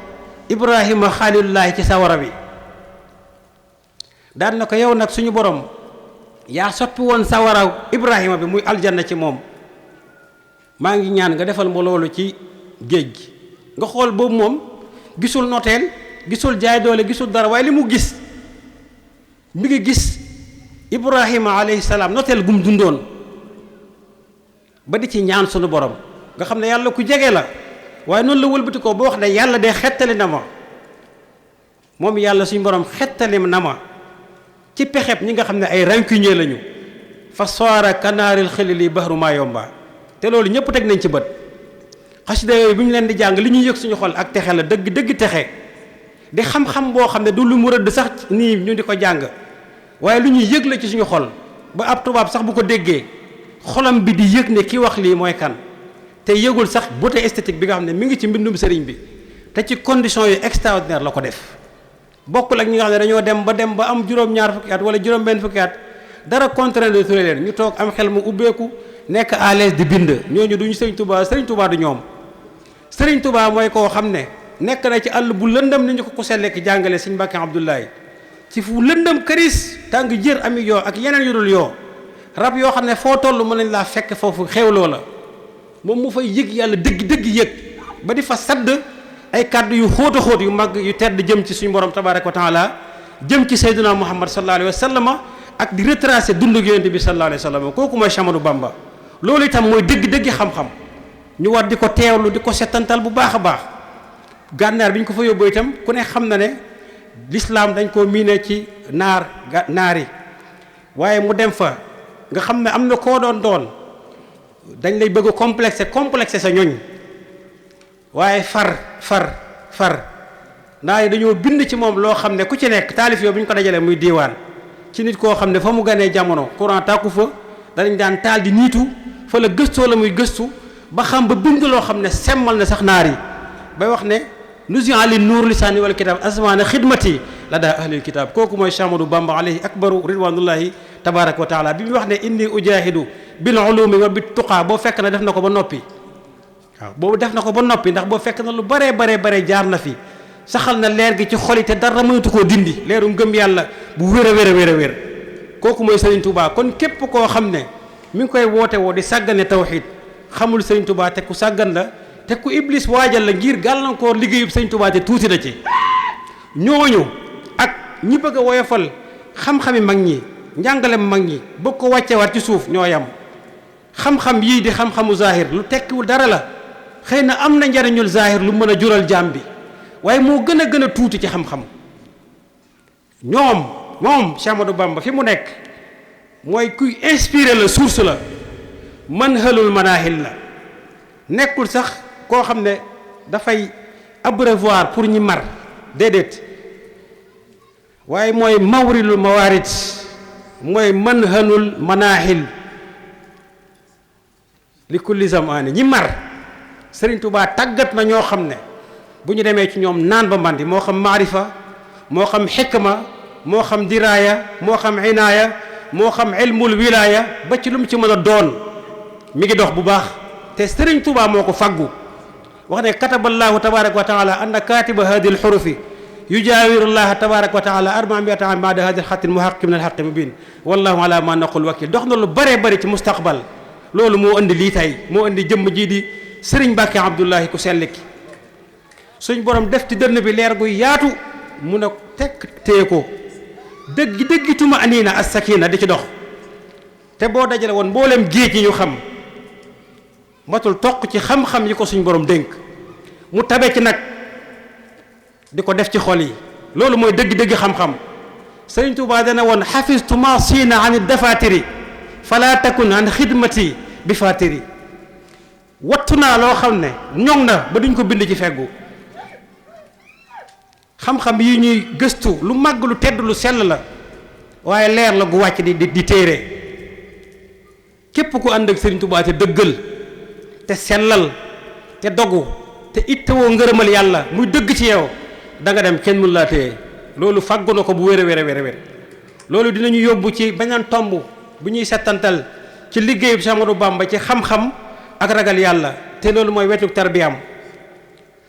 Ibrahima xalilullaahi ci sawara bi daan na ko yow nag suñu borom yaa soppi woon sawara Ibrahima bi muy aljanna ci moom maa ngi ñaan nga defal ma loolu ci géej gi nga xool boobu moom gisul noteel gisul jaay doole gisul dara waaye li mu gis mi ngi gis Ibrahima alayhi salaam noteel gum dundoon ba di ci ñaan sunu borom nga xam ne yàlla ku jege la waaye noonu la wëlbati ko boo wax ne yàlla de xettali na ma moom yàlla suñu borom xettali na ma ci pexeb ñi nga xam ne ay rancunier lañu fa soara kanaaril xilili bahru maa yomba te loolu ñëpp teg nañ ci bët xasida yooyu bu ñu leen di jàng li ñuy yëg suñu xol ak texe la dëgg texe di xam-xam boo xam ne du lu mu rëdd sax nii ñu di ko jàng waaye lu ñuy yëg la ci suñu xol ba ab tubaab sax bu ko déggee xolam bi di yëg ne ki wax lii mooy kan te yëgul sax beauté esthétique bi nga xam ne mi ngi ci mbindum sëriñ bi te ci condition yu extraordinaire la ko def bokkul ak ñi nga xam ne dañoo dem ba am juróom-ñaar fukki at wala juróom-benn fukki at dara contraint de ture leen ñu toog am xel mu ubbeeku nekk à l'aise di bind ñooñu duñu sëriñ Touba du ñoom sëriñ Touba mooy koo xam ne nekk na ci àll bu lëndëm ni ñu ko sellek jàngale sëriñ Mbàkke Abdoulaye ci fu lëndëm këris tàng jër ami yoo ak yeneen yu dul yoo rab yoo xam ne foo toll mën nañ laa fekk foofu xewloo la moom mu fay yëg yàlla dëgg yëg ba di fa sadd ay kàddu yu xóot a xóot yu mag yu tedd jëm ci suñu borom tabaaraka wa taala jëm ci sayyiduna Muhammad sallallahu alayhi wa sallam ak di retracer dundu Yonent bi sallallahu alayhi wa sallam kooku mooy Cheikh Ahmadou Bamba loolu itam mooy dëgg xam-xam ñu war di ko teewlu di ko settantal bu baax a baax gànnaar bi ñu ko fa yóbbu itam ku ne xam na ne l'islam dañ koo miine ci naari waaye mu dem fa nga xam ne am na koo doon dañ lay bëgg a complexé sa ñoñ waaye far naa yi dañoo bind ci moom loo xam ne ku ci nekk taalif yoo bu ñu ko dajalee muy diiwaan ci nit koo xam ne fa mu ganee jamono courant tàkku fa danañ daan taal di niitu fa la gëstoo la muy gëstu ba xam ba bind loo xam ne semmal na sax naar yi bay wax ne nusi ali nuur lisaani wal kitab asmaana xidmati la daa ahlil kitab kooku mooy Cheikh Ahmadou Bamba alayhi akbaru ridwanullahi tabaraka wa taala bi mu wax ne inni ujahidu bil ulumi wa bit tuqaa boo fekk na def na ko ba noppi waaw boobu def na ko ba noppi ndax boo fekk na lu bare jaar na fi saxal na leer gi ci xol yi te dara mënatu koo dindi leeru ngëm yàlla bu wér a wér kooku mooy Serigne Touba kon képp koo xam ne mi ngi koy woote woo di sàggane tawxiid xamul Serigne Touba te ku sàggan la te ku iblis waajal la ngir gàllankoor liggéeyub Serigne Touba te tuuti na ci ñooñu ak ñi bëgg a woyofal xam-xami mag ñi njàngale mag ñi bëgg ko wàccewaat ci suuf ñoo yam xam-xam yii di xam-xamu zahir lu tekkiwul dara la xëy na am na njariñul zahir lu mën a jural jaam bi waaye moo gën a tuuti ci xam-xam ñoom moom Cheikh Ahmadou Bamba fi mu nekk mooy kuy inspiré la source la manhalul manahil la nekkul sax koo xam ne dafay abreuvoir pour ñi mar déedéet waaye mooy mawrilul mawaarid mooy manhalul manahil li kulli zamani ñi mar Sëriñ Tuubaa tàggat na ñoo xam ne bu ñu demee ci ñoom naan ba mandi moo xam maarifa moo xam xikma moo xam diraaya moo xam inaaya moo xam ilmul wilaaya ba ci lu mu ci mën a doon mi ngi dox bu baax te Sëriñ Tuubaa moo ko faggu wax ne kataballaahu tabaaraka wa taala anna kaatiba hadi lxurufi yujaawiru llaha tabaaraka wa taala 400 am baada hadi lxatti lmuhaqi min alxaqi mubin wallahu ala ma naqul wakil dox na lu bëree bëri ci mustaqbal loolu moo indi lii tey moo indi jëmm jii di Sëriñ Mbàkke Abdullahi ku sell ki suñ borom def ci dënn bi leer gu yaatu mun a tekk téye ko dëggi tuma aniina as sakina di ci dox te boo dajale woon mboolem géej yi ñu xam matul toq ci xam-xam yi ko suñ borom dénk mu tabe ci nag di ko def ci xol yi loolu mooy dëgg-dëgg xam-xam Sëriñ Tuubaa dana woon xafistu ma siina an dafatiri fala takun an xidmati bi fatiri wattu naa loo xam ne ñoŋ na ba duñ ko bind ci feggu xam-xam yi ñuy gëstu lu màgg lu tedd lu sell la waaye leer la gu wàcc di téere képp ku ànd ak Sëriñ Tuubaa te dëggal te sellal te dogu te ittewoo ngërëmal yàlla muy dëgg ci yow da nga dem kenn mun laa téye loolu fàggu na ko bu wér a wér loolu dinañu yóbbu ci beneen tomb bu ñuy settantal ci liggéeyu Cheikh Ahmadou Bamba ci xam-xam ak ragal yàlla te loolu mooy wetu tarbiyam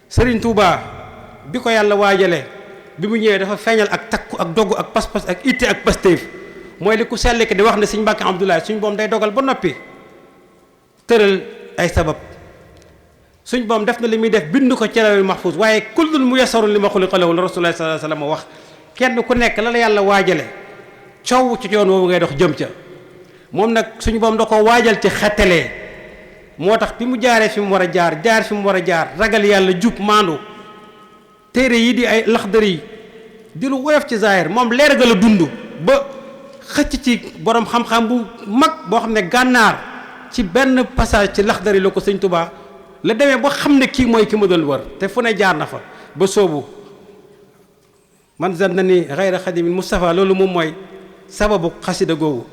Sëriñ Tuubaa bi ko yàlla waajale bi mu ñëwee dafa feeñal ak takku ak dogu ak pas-pas ak itte ak pastéef mooy li ku sell ki di wax ne Sëriñ Mbàkke Abdoulaye suñ boom day dogal ba noppi tëral ay sabab suñ boom def na li muy def bind ko ci lawhul mahfuus waaye kullun muyassarun limaa xuliqa lahu la Rasulullah sallallahu alayhi wa sallam wax kenn ku nekk la la yàlla waajale coow ci yoon woowu ngay dox jëm ca moom nag suñu boom da ko waajal ci xettalee moo tax bi mu jaaree fi mu war a jaar fi mu war a jaar ragal yàlla jub maandu téere yi di ay Laxdari di lu woyof ci zaahir moom leer ga la dund ba xëcc ci borom xam-xam bu mag boo xam ne gànnaar ci benn passage ci Laxdari la ko Sëñ Tuubaa la demee ba xam ne kii mooy ki ma doon wër te fu ne jaar na fa ba soobu man zannani ghayra xadimin Mustafa loolu moom mooy sababu xasida googu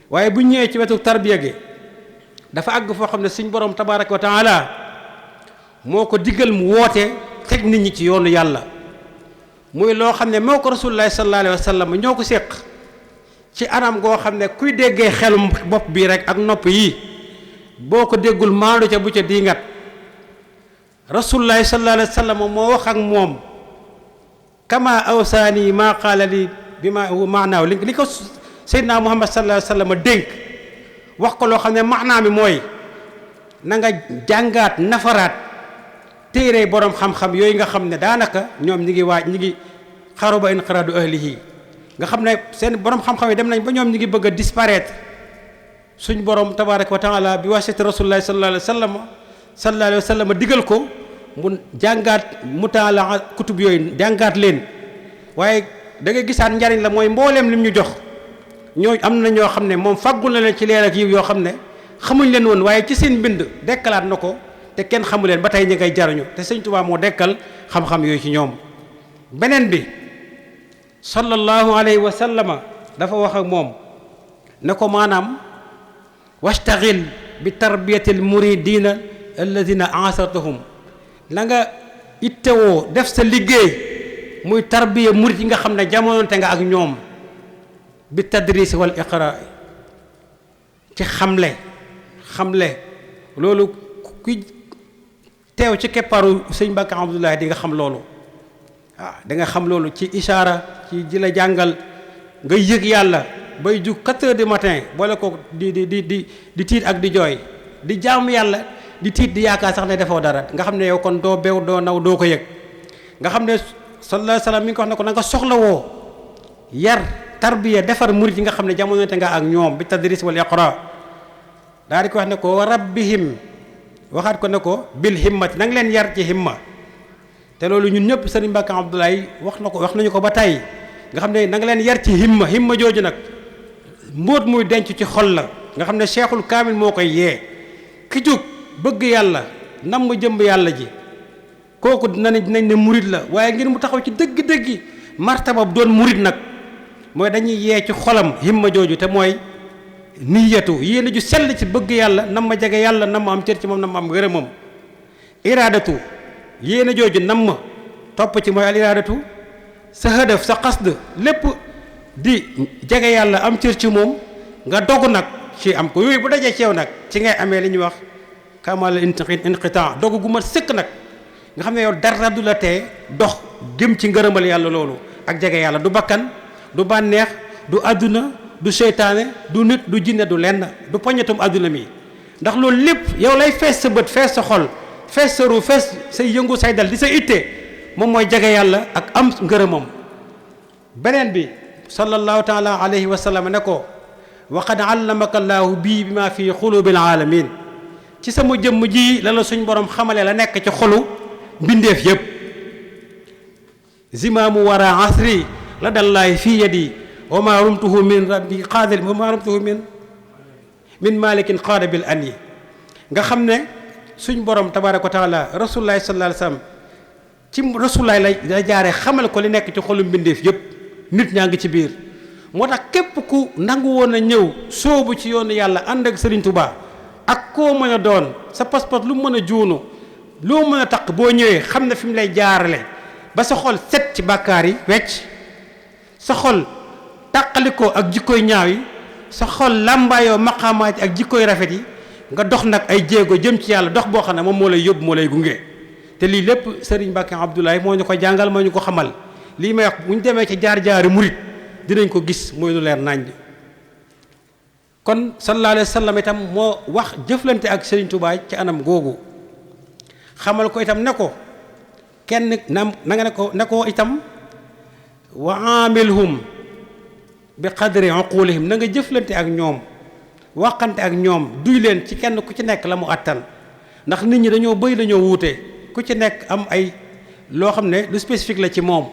waaye bu ñëwee ci wetu tarbiya gi dafa àgg foo xam ne suñ borom tabaaraka wa taala moo ko diggal mu woote teg nit ñi ci yoonu yàlla muy loo xam ne moo ko rasulullahi sallallahu alayhi wa sallam ñoo ko séq ci anam goo xam ne kuy déggee xelum bopp bii rek ak nopp yi boo ko déggul maandu ca bu ca diingat rasulullahi sallallahu alayhi wa sallam moo wax ak moom kama awsaani maa qaala li bi ma huwa maanaaw li ko Seydina Muhammad sallallahu alayhi wa sallam dénk wax ko loo xam ne maanaa mi mooy na nga jàngaat nafaraat téere borom xam-xam yooyu nga xam ne daanaka ñoom ñi ngi xaruba inqiraadu ahlihi nga xam ne seen borom xam-xam yi dem nañ ba ñoom ñi ngi bëgg a disparaître suñ borom tabaaraka wa taala bi wasiti rasulullahi sallallahu alayhi wa sallam digal ko mu jàngaat mutaala kutub yooyu jàngaat leen waaye da nga gisaat njariñ la mooy mbooleem lim ñu jox ñoo am na ñoo xam ne moom fàggul na leen ci leer ak yiw yoo xam ne xamuñ leen woon waaye ci seen mbind dekkalaat na ko te kenn xamu leen ba tey ñi ngay jariñu te Sëñ Tuubaa moo dekkal xam-xam yooyu ci ñoom beneen bi sallallahu alayhi wa sallama dafa wax ak moom ne ko maanaam wastaxil bi tarbiyatil muridina alladina ansartahum na nga ittewoo def sa liggéey muy tarbiya murid yi nga xam ne jamonoonte nga ak ñoom bi tadris wal iqra ci xamle loolu kuy teew ci kepparu Sëñ Mbàkke Abdoulaye di nga xam loolu waaw da nga xam loolu ci ishaara ci ji la jàngal nga yëg yàlla bay jug 4 heures du matin boole ko di tiit ak di jooy di jaamu yàlla di tiit di yaakaar sax ne defoo dara nga xam ne yow kon doo beew doo naw doo ko yëg nga xam ne sallallahu alayhi wa sallam mi ngi ko wax ne ko na nga soxlawoo yar tarbiya defar murid yi nga xam ne jamono te nga ak ñoom bi tadris wal iqra daal di ko wax ne ko wa rabbihim waxaat ko ne ko bil himmati na nga leen yar ci himma te loolu ñun ñëpp Sëriñ Mbàkke Abdoulaye wax nañu ko ba tey nga xam ne na nga leen yar ci himma jooju nag mbóot muy denc ci xol la nga xam ne cheikhul kaamil moo koy yee ki jóg bëgg yàlla nam ma jëmb yàlla ji kooku dinañ ne murit la waaye ngir mu taxaw ci dëgg-dëggi martaba doon murit nag mooy dañuy yee ci xolam himma jooju te mooy niyatu yéen ju sell ci bëgg yàlla nam ma jege yàlla nam ma am cër ci moom nam ma am ngërëmam iraadatu yéen jooju nam ma topp ci mooy al iraadatu sa hëdëf sa xasd lépp di jege yàlla am cër ci moom nga dogg nag ci am ko yooyu bu dajee ci yow nag ci ngay amee li ñuy wax kamal inqitaa dogg gu ma sëkk nag nga xam ne yow dara du la tee dox jëm ci ngërëmal yàlla loolu ak jege yàlla du bakkan du bànneex du àdduna du seytaane du nit du jinne du lenn du poñetum àdduna mi ndax loolu lépp yow lay fees sa bët fees sa xol fees sa ru fees say yëngu say dal di sa itte moom mooy jege yàlla ak am ngërëmam beneen bi sallallahu taala alayhi wa sallam ne ko wa qad allamaka llaahu bii bi ma fi xulubil alamin ci sama jëmm ji la suñ borom xamale la nekk ci xolu mbindeef yépp zimaamu wara asri la dallaahi fii yadi wa ma rumtuhu min rabbi qaadil wa ma rumtuhu min malikin qaada bil an yi nga xam ne suñ borom tabaraka wa taala rasulullahi sallallahu alayhi wa sallam ci rasulullahi la jaaree xamal ko li nekk ci xolu mbindeef yépp nit ñaa ngi ci biir moo tax képp ku nangu woon a ñëw soobu ci yoonu yàlla ànd ak Serigne Touba ak koo mën a doon sa pas-pas lu mën a juunu loo mën a taq boo ñëwee xam ne fi mu lay jaarale ba sa xol set ci bàkkaar yi wecc sa xol tàqalikoo ak jikkooy ñaaw yi sa xol làmbaayoo maqaamaat yi ak jikkooy rafet yi nga dox nag ay jéego jëm ci yàlla dox boo xam ne moom moo lay yóbbu moo lay gunge te lii lépp Serigne Mbacké Abdoulaye moo ñu ko jàngal moo ñu ko xamal lii may wax bu ñu demee ci jaar-jaari murit dinañ ko gis mooy lu leer nañ kon sallallahu alayhi wa sallam itam moo wax jëflante ak Serigne Touba ci anam googu xamal ko itam ne ko kenn na nga ne ko itam wa amilhum bi qadri uqulihim na nga jëflante ak ñoom waxante ak ñoom duy leen ci kenn ku ci nekk la mu àttan ndax nit ñi dañoo bëri dañoo wuute ku ci nekk am ay loo xam ne lu spécifique la ci moom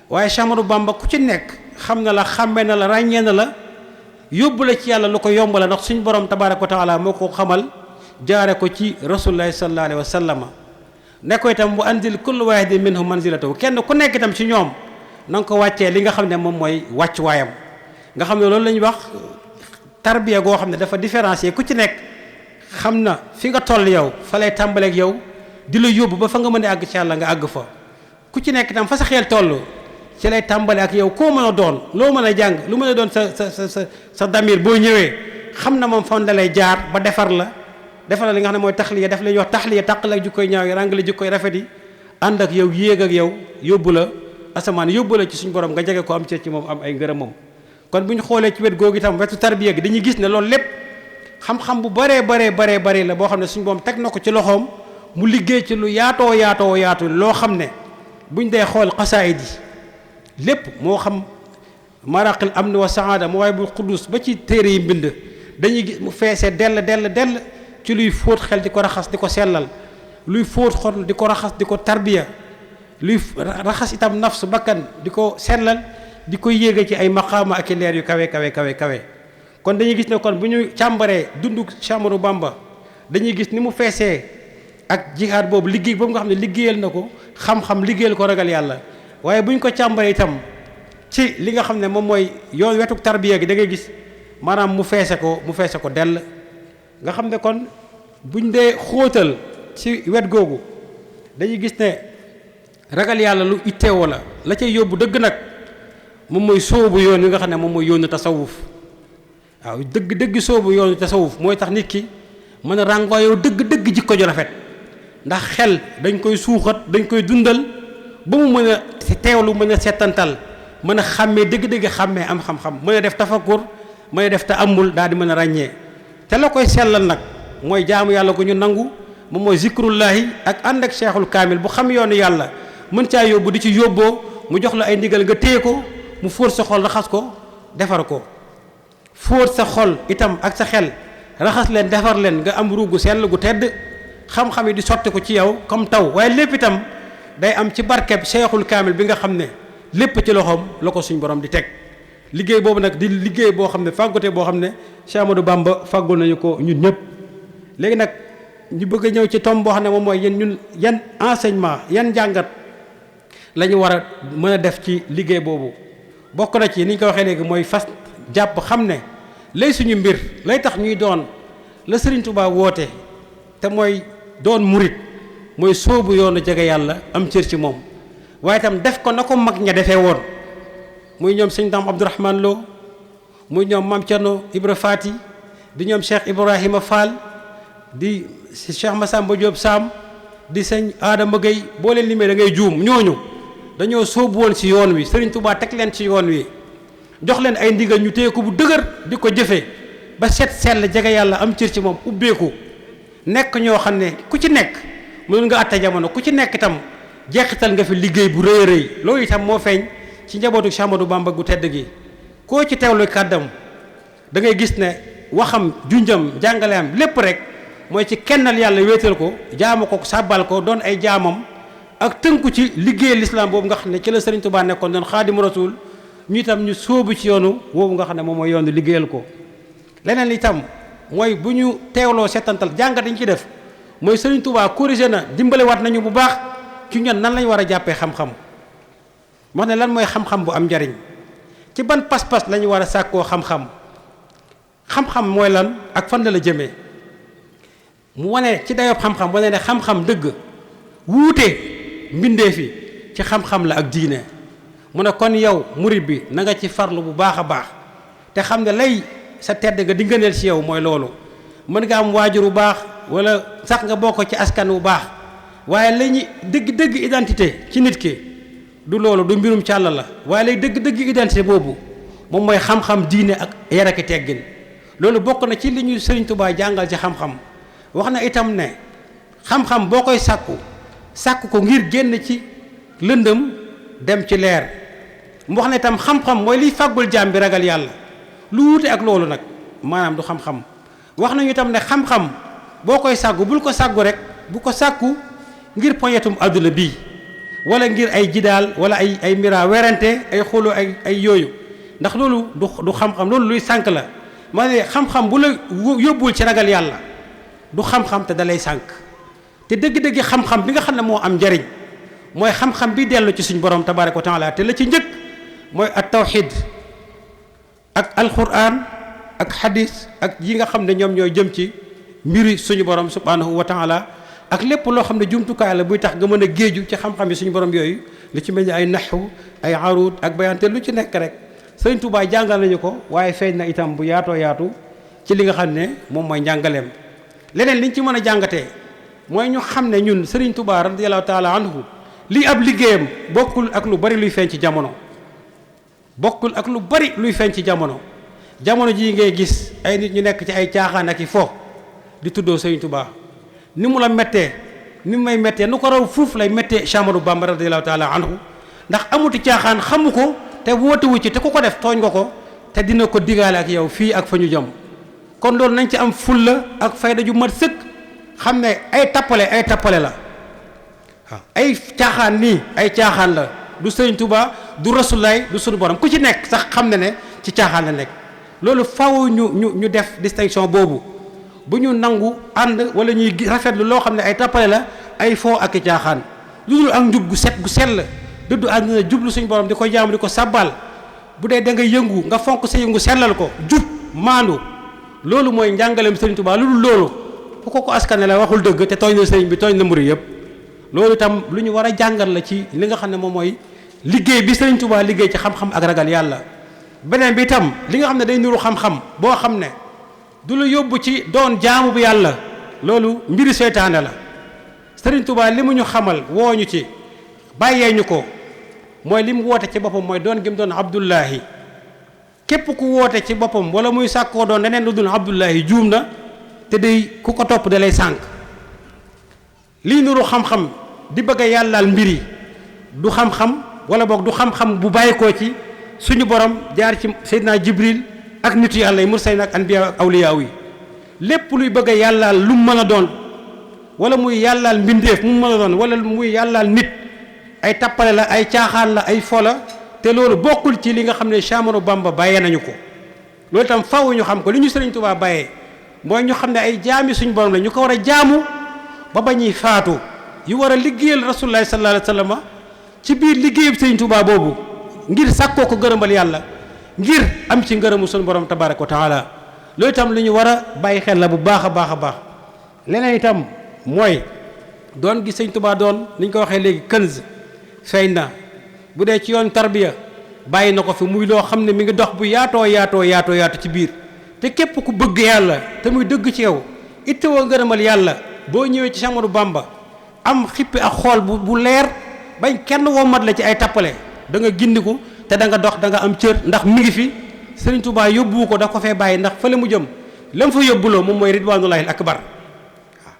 waaye Cheikh Ahmadou Bamba ku ci nekk xam na la xàmme na la ràññee na la yóbbu la ci yàlla lu ko yomb la ndax suñu borom tabaaraka wa taala moo ko xamal jaare ko ci rasulullahi sallallahu alayhi wa sallam ne ko itam bu anzil kullu waahidin minhum manzilatahu kenn ku nekk itam ci ñoom na nga ko wàccee li nga xam ne moom mooy wàccuwaayam nga xam ne loolu la ñuy wax tarbiya goo xam ne dafa différencier ku ci nekk xam na fi nga toll yow fa lay tàmbaleeg yow di la yóbbu ba fa nga mën a àgg ci yàlla nga àgg fa ku ci nekk itam fa sa xel toll ci lay tàmbale ak yow koo mën a doon loo mën a jàng lu mën a doon sa damir boo ñëwee xam na moom fan la lay jaar ba defar la li nga xam ne mooy taxliya def la ñuy wax taxliya tàqale ak jikkoy ñaaw yi ràngale jikkoy rafet yi ànd ak yow yéeg ak yow yóbbu la asamaan yóbbu la ci suñu borom nga jege ko am ci moom am ay ngërëmam kon bu ñu xoolee ci wet googu itam wetu tarbiya gi dañuy gis ne loolu lépp xam-xam bu baree la boo xam ne suñu borom teg na ko ci loxoom mu liggéey ci lu yaatu loo xam ne buñ dee xool xasaayid yi lépp moo xam maraqil amni wa saada mu waaye bu xuddus ba ci téere yi mbind dañuy gis mu feesee dell ci luy fóot xel di ko raxas di ko sellal luy fóot xol di ko raxas di ko tarbiya luy raxas itam nafsu bakkan di ko sellal di ko yéege ci ay maqaama ak i leer yu kawe kon dañuy gis ne kon bu ñu càmbaree dundu Cheikh Ahmadou Bamba dañuy gis ni mu feesee ak jihaad boobu liggéey boobu nga xam ne liggéeyal na ko xam-xam liggéeyal ko ragal yàlla waaye bu ñu ko càmbaree itam ci li nga xam ne moom mooy yoon wetu tarbiya gi da ngay gis maanaam mu feese ko dell nga xam ne kon buñ dee xóotal ci wet googu dañuy gis ne ragal yàlla lu itteewoo la cay yóbbu dëgg nag moom mooy sóobu yoon wi nga xam ne moom mooy yoonu tasawuf waaw dëgg sóobu yoonu tasawuf mooy tax nit ki mën a ràngooyoo dëgg jikko ju rafet ndax xel dañ koy suuxat dañ koy dundal ba mu mën a teewlu mën a settantal mën a xàmmee dëgg xàmmee am xam-xam mën a def tafakkur mën a def ta'ammul daal di mën a ràññee te la koy sellal nag mooy jaamu yàlla ko ñu nangu moom mooy zikrullahi ak ànd ak cheikhul kaamil bu xam yoonu yàlla mën caa yóbbu di ci yóbboo mu jox la ay ndigal nga téye ko mu fóot sa xol raxas ko defar ko fóot sa xol itam ak sa xel raxas leen defar leen nga am ruugu sell gu tedd xam-xam yi di sotti ko ci yow comme taw waaye lépp itam day am ci barkeb cheikhul kaamil bi nga xam ne lépp ci loxoom la ko suñ borom di teg liggéey boobu nag di liggéey boo xam ne fàggute boo xam ne Cheikh Amadou Bamba fàggul nañu ko ñun ñëpp. léegi nag ñu bëgg a ñëw ci tom boo xam ne moom mooy ñun yan enseignement yan njàngat la ñu war a mën a def ci liggéey boobu bokk na ci ni ñu ko waxee léegi mooy fas jàpp xam ne lay suñu mbir lay tax ñuy doon la Serigne Touba woote te mooy doon murit mooy sóobu yoonu jege yàlla am cër ci moom waaye itam def ko na ko mag ña defee woon muy ñoom sëñ Dame Abdourahmane Lo muy ñoom Mame Thierno Ibra Fati di ñoom Cheikh Ibrahima Fall di Cheikh Massamba Diop Sam di sëñ Adama Gueye boo leen limee da ngay juum ñooñu dañoo sóobu woon ci yoon wi Serigne Touba teg leen ci yoon wi jox leen ay ndigal ñu téye ko bu dëgër di ko jëfee ba set sell jege yàlla am cër ci moom ubbeeku nekk ñoo xam ne ku ci nekk mënoon nga àtte jamono ku ci nekk itam jeexital nga fi liggéey bu rëy a rëy loolu itam moo feeñ ci njabootu Cheikh Amadou Bamba gu tedd gi koo ci teewlu kàddam da ngay gis ne waxam junjam jàngaleem lépp rek mooy ci kennal yàlla wéetal ko jaamu ko sàbbal ko doon ay jaamam ak tënku ci liggéey l'islam boobu nga xam ne ci la Serigne Touba nekkoon doon xaadimu rasul ñu itam ñu sóobu ci yoonu woowu nga xam ne moom mooy yoonu liggéeyal ko leneen li itam mooy bu ñu teewloo setantal jàngat dañ ci def mooy Serigne Touba corrigé na dimbalewaat nañu bu baax ci ñun nan lañ war a jàppee xam-xam wax ne lan mooy xam-xam bu am njariñ ci ban pas-pas la ñu war a sàkkoo xam-xam xam-xam mooy lan ak fan la jëmee mu wane ci dayob xam-xam wane ne xam-xam dëgg wuute mbindee fi ci xam-xam la ak diine mu ne kon yow murid bi na nga ci farlu bu baax a baax te xam ne lay sa tedd nga di ngëneel ci yow mooy loolu mën nga am waajur bu baax wala sax nga bokk ci askan bu baax waaye la ñuy dëgg-dëgg identité ci nit ki du loolu du mbirum càll la waaye lay dëgg-dëgg identité boobu moom mooy xam-xam diine ak yar ak teggin loolu bokk na ci li ñuy Serigne Touba jàngal ci xam-xam wax na itam ne xam-xam boo koy sàkku ko ngir génn ci lëndëm dem ci leer mu wax ne itam xam-xam mooy liy fàggul jaam bi ragal yàlla lu wuute ak loolu nag maanaam du xam-xam wax nañu itam ne xam-xam boo koy sàkku bul ko sàkku rek bu ko sàkku ngir poñetum àdduna bii wala ngir ay jidaal wala ay mira werante ay xulu ay yooyu ndax loolu du xam-xam loolu luy sànk la ma ne xam-xam bu la yóbbul ci ragal yàlla du xam-xam te dalay sànk te dëgg-dëgg xam-xam bi nga xam ne moo am njariñ mooy xam-xam bi dellu ci suñu borom tabaaraka wa taala te la ci njëkk mooy at tawxid ak alquran ak hadis ak yi nga xam ne ñoom ñooy jëm ci mbiri suñu borom subhanahu wa taala ak lépp loo xam ne jumtukaay la buy tax nga mën a géeju ci xam-xam yi suñu borom yooyu li ci mel ni ay naxwu ay arud ak bayante lu ci nekk rek Sëriñ Tuubaa jàngal nañu ko waaye feeñ na itam bu yaatoo yaatu ci li nga xam ne moom mooy njàngaleem leneen liñ ci mën a jàngatee mooy ñu xam ne ñun Sëriñ Tuubaa radiyallahu taala anhu lii ab liggéeyam bokkul ak lu bari luy feeñ ci jamono bokkul ak lu bari luy feeñ ci jamono jii ngay gis ay nit ñu nekk ci ay caaxaan ak i fo di tuddoo Sëriñ Tuubaa ni mu la méttee ni mu may méttee nu ko raw fuuf lay méttee Cheikh Amadou Bamba radiyallahu taala anhu ndax amuti caaxaan xamu ko te wootewu ci te ku ko def tooñ nga ko te dina ko digaale ak yow fii ak fa ñu jëm kon loolu nañ ci am fulla ak fayda ju mat sëkk xam ne ay tappale la waaw ay caaxaan nii ay caaxaan la du Sëriñ Tuubaa du Rasulaay du sunu borom ku ci nekk sax xam ne ci caaxaan la nekk loolu faw ñu def distinction boobu bu ñu nangu ànd wala ñuy rafetlu loo xam ne ay tappale la ay foo ak i caaxaan lu dul ak njub gu sell dëddu àdduna jublu suñu borom di ko jaamu di ko sabbal bu dee da nga yëngu nga fonk sa yëngu sellal ko jub maandu loolu mooy njàngaleem Sëriñ Tuubaa lu dul loolu fu ko askane la waxul dëgg te tooñ na sëriñ bi tooñ na murid yëpp loolu itam lu ñu war a jàngal la ci li nga xam ne moom mooy liggéey bi Sëriñ Tuubaa liggéey ci xam-xam ak ragal yàlla beneen bi itam li nga xam ne day nuru xam-xam boo xam ne du la yóbbu ci doon jaamu bu yàlla loolu mbiri seytaane la Sëriñ Tuubaa li mu ñu xamal woo ñu ci bàyyee ñu ko mooy li mu woote ci boppam mooy doon gi mu doon Abdullahi képp ku woote ci boppam wala muy sàkkoo doon leneen lu dul Abdullahi juum na te day ku ko topp da lay sànk lii nuru xam-xam di bëgg a yàllaal mbir yi du xam-xam wala boog du xam-xam bu bàyyikoo ci suñu borom jaar ci Seydina Jibril ak nitu yàlla yi mursalin ak anbiya ak awliya yi lépp luy bëgg a yàllaal lu mu mën a doon wala muy yàllaal mbindeef mu mën a doon wala muy yàllaal nit ay tappale la ay caaxaan la ay fola te loolu bokkul ci li nga xam ne Cheikh Ahmadou Bamba bàyyee nañu ko. loolu itam faaw ñu xam ko li ñu Sëriñ Tuubaa bàyyee mooy ñu xam ne ay jaami suñu borom la ñu ko war a jaamu ba bañuy faatu yu war a liggéeyal Rasulullah sallallahu alayhi wa sallam ci biir liggéeyub Sëriñ Tuubaa boobu ngir sàkkoo ko gërëmal yàlla ngir am ci ngërëmu suñu borom tabaaraka wa taala loolu itam lu ñu war a bàyyi xel la bu baax a baax a baax. leneen itam mooy doon gi Sëriñ Tuubaa doon ni ñu ko waxee léegi kënz feeñ na bu dee ci yoon tarbiya bàyyi na ko fi muy loo xam ne mi ngi dox bu yaatoo ci biir te képp ku bëgg yàlla te muy dëgg ci yow ittewoo ngërëmal yàlla boo ñëwee ci Cheikh Ahmadou Bamba am xippi ak xool bu leer bañ kenn womat la ci ay tappale da nga gindiku te da nga dox da nga am cër ndax mi ngi fi Sëriñ Tuubaa yóbbu ko da ko fee bàyyi ndax fële mu jëm lam fa yóbbuloo moom mooy ridwanullahi akbar waaw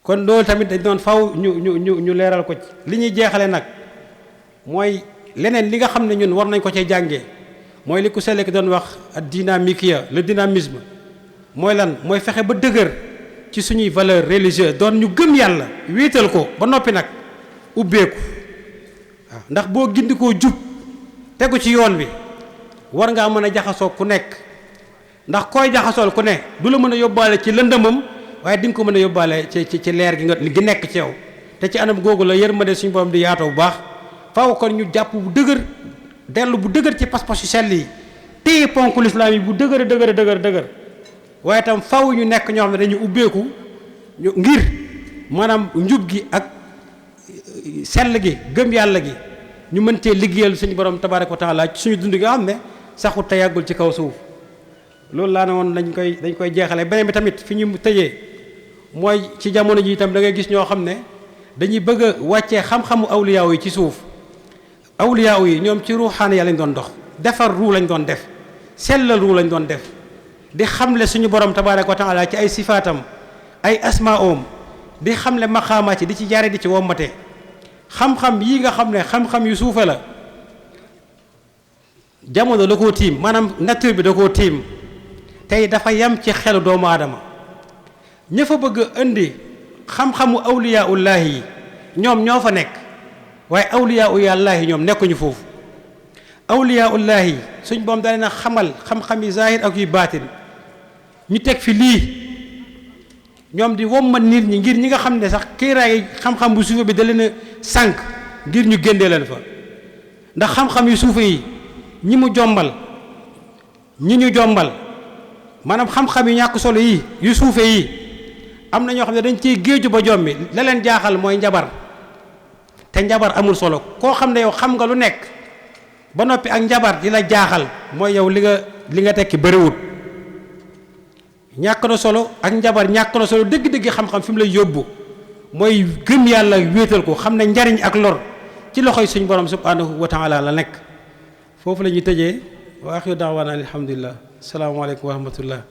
kon loolu tamit dañ doon faw ñu leeral ko ci li ñuy jeexale nag mooy leneen li nga xam ne ñun war nañ ko cee jàngee mooy li ku selek doon wax ak dynamique le dynamisme mooy lan mooy fexe ba dëgër ci suñuy valeur religieuse doon ñu gëm yàlla wéetal ko ba noppi nag ubbeeku waaw ndax boo gindikoo jub tegu ci yoon bi war ngaa mën a jaxasoo ku nekk ndax koy jaxasool ku ne du la mën a yóbbaale ci lëndëmam waaye di nga ko mën a yóbbaale ci leer gi nekk ci yow te ci anam googu la yërmande suñu borom di yaatoo bu baax faaw kon ñu jàpp bu dëgër dellu bu dëgër ci pas-pas yu sell yi téye ponk lislaam yi bu dëgër waaye itam faaw ñu nekk ñoo xam ne dañu ubbeeku ngir maanaam njub gi ak sell gi gëm yàlla gi ñu mën cee liggéeyal suñu borom tabaaraka wa taala ci suñu dund gi nga xam ne saxut te yàggul ci kaw suuf loolu laa ne woon dañ koy jeexale beneen bi tamit fi ñu tëjee mooy ci jamono ji itam da ngay gis ñoo xam ne dañuy bëgg a wàccee xam-xamu awliyaaw yi ci suuf awliyaaw yi ñoom ci ruuxaane ya lañ doon dox defar ruu lañ doon def sellal ruu lañ doon def di xamle suñu borom tabaaraka wa taala ci ay sifaatam ay asmaoom di xamle maqaamaat ci di ci jaare di ci wommate xam-xam yii nga xam ne xam-xam yu suufe la jamono da koo tiim maanaam nature bi da koo tiim tey dafa yam ci xelu doomu aadama ña fa bëgg a indi xam-xamu awliyaullaahi yi ñoom ñoo fa nekk waaye awliyaullaahi ñoom nekkuñu foofu awliyaullaahi suñ boom da leen a xamal xam-xam yi zahir ak yu baatin ñu teg fi lii ñoom di wommat nit ñi ngir ñi nga xam ne sax kiiraay xam-xam bu suufe bi da leen a sànq ngir ñu géndee leen fa ndax xam-xam yu suufe yi ñi mu jombal ñi ñu jombal maanaam xam-xam yu ñàkk solo yi yu suufe yi am na ñoo xam ne dañ ciy géeju ba jommi la leen jaaxal mooy njabar te njabar amul solo koo xam ne yow xam nga lu nekk ba noppi ak njabar di la jaaxal mooy yow li nga tekki bëriwut ñàkk na solo ak njabar ñàkk na solo dëgg-dëgg xam-xam fi mu lay yóbbu mooy gëm yàlla wéetal ko xam ne njariñ ak lor ci loxoy suñu borom subhanahu wa taala la nekk foofu la ñuy tëjee wa axiru daawaana alhamdulillah asalaamaaleykum wa rahmatullah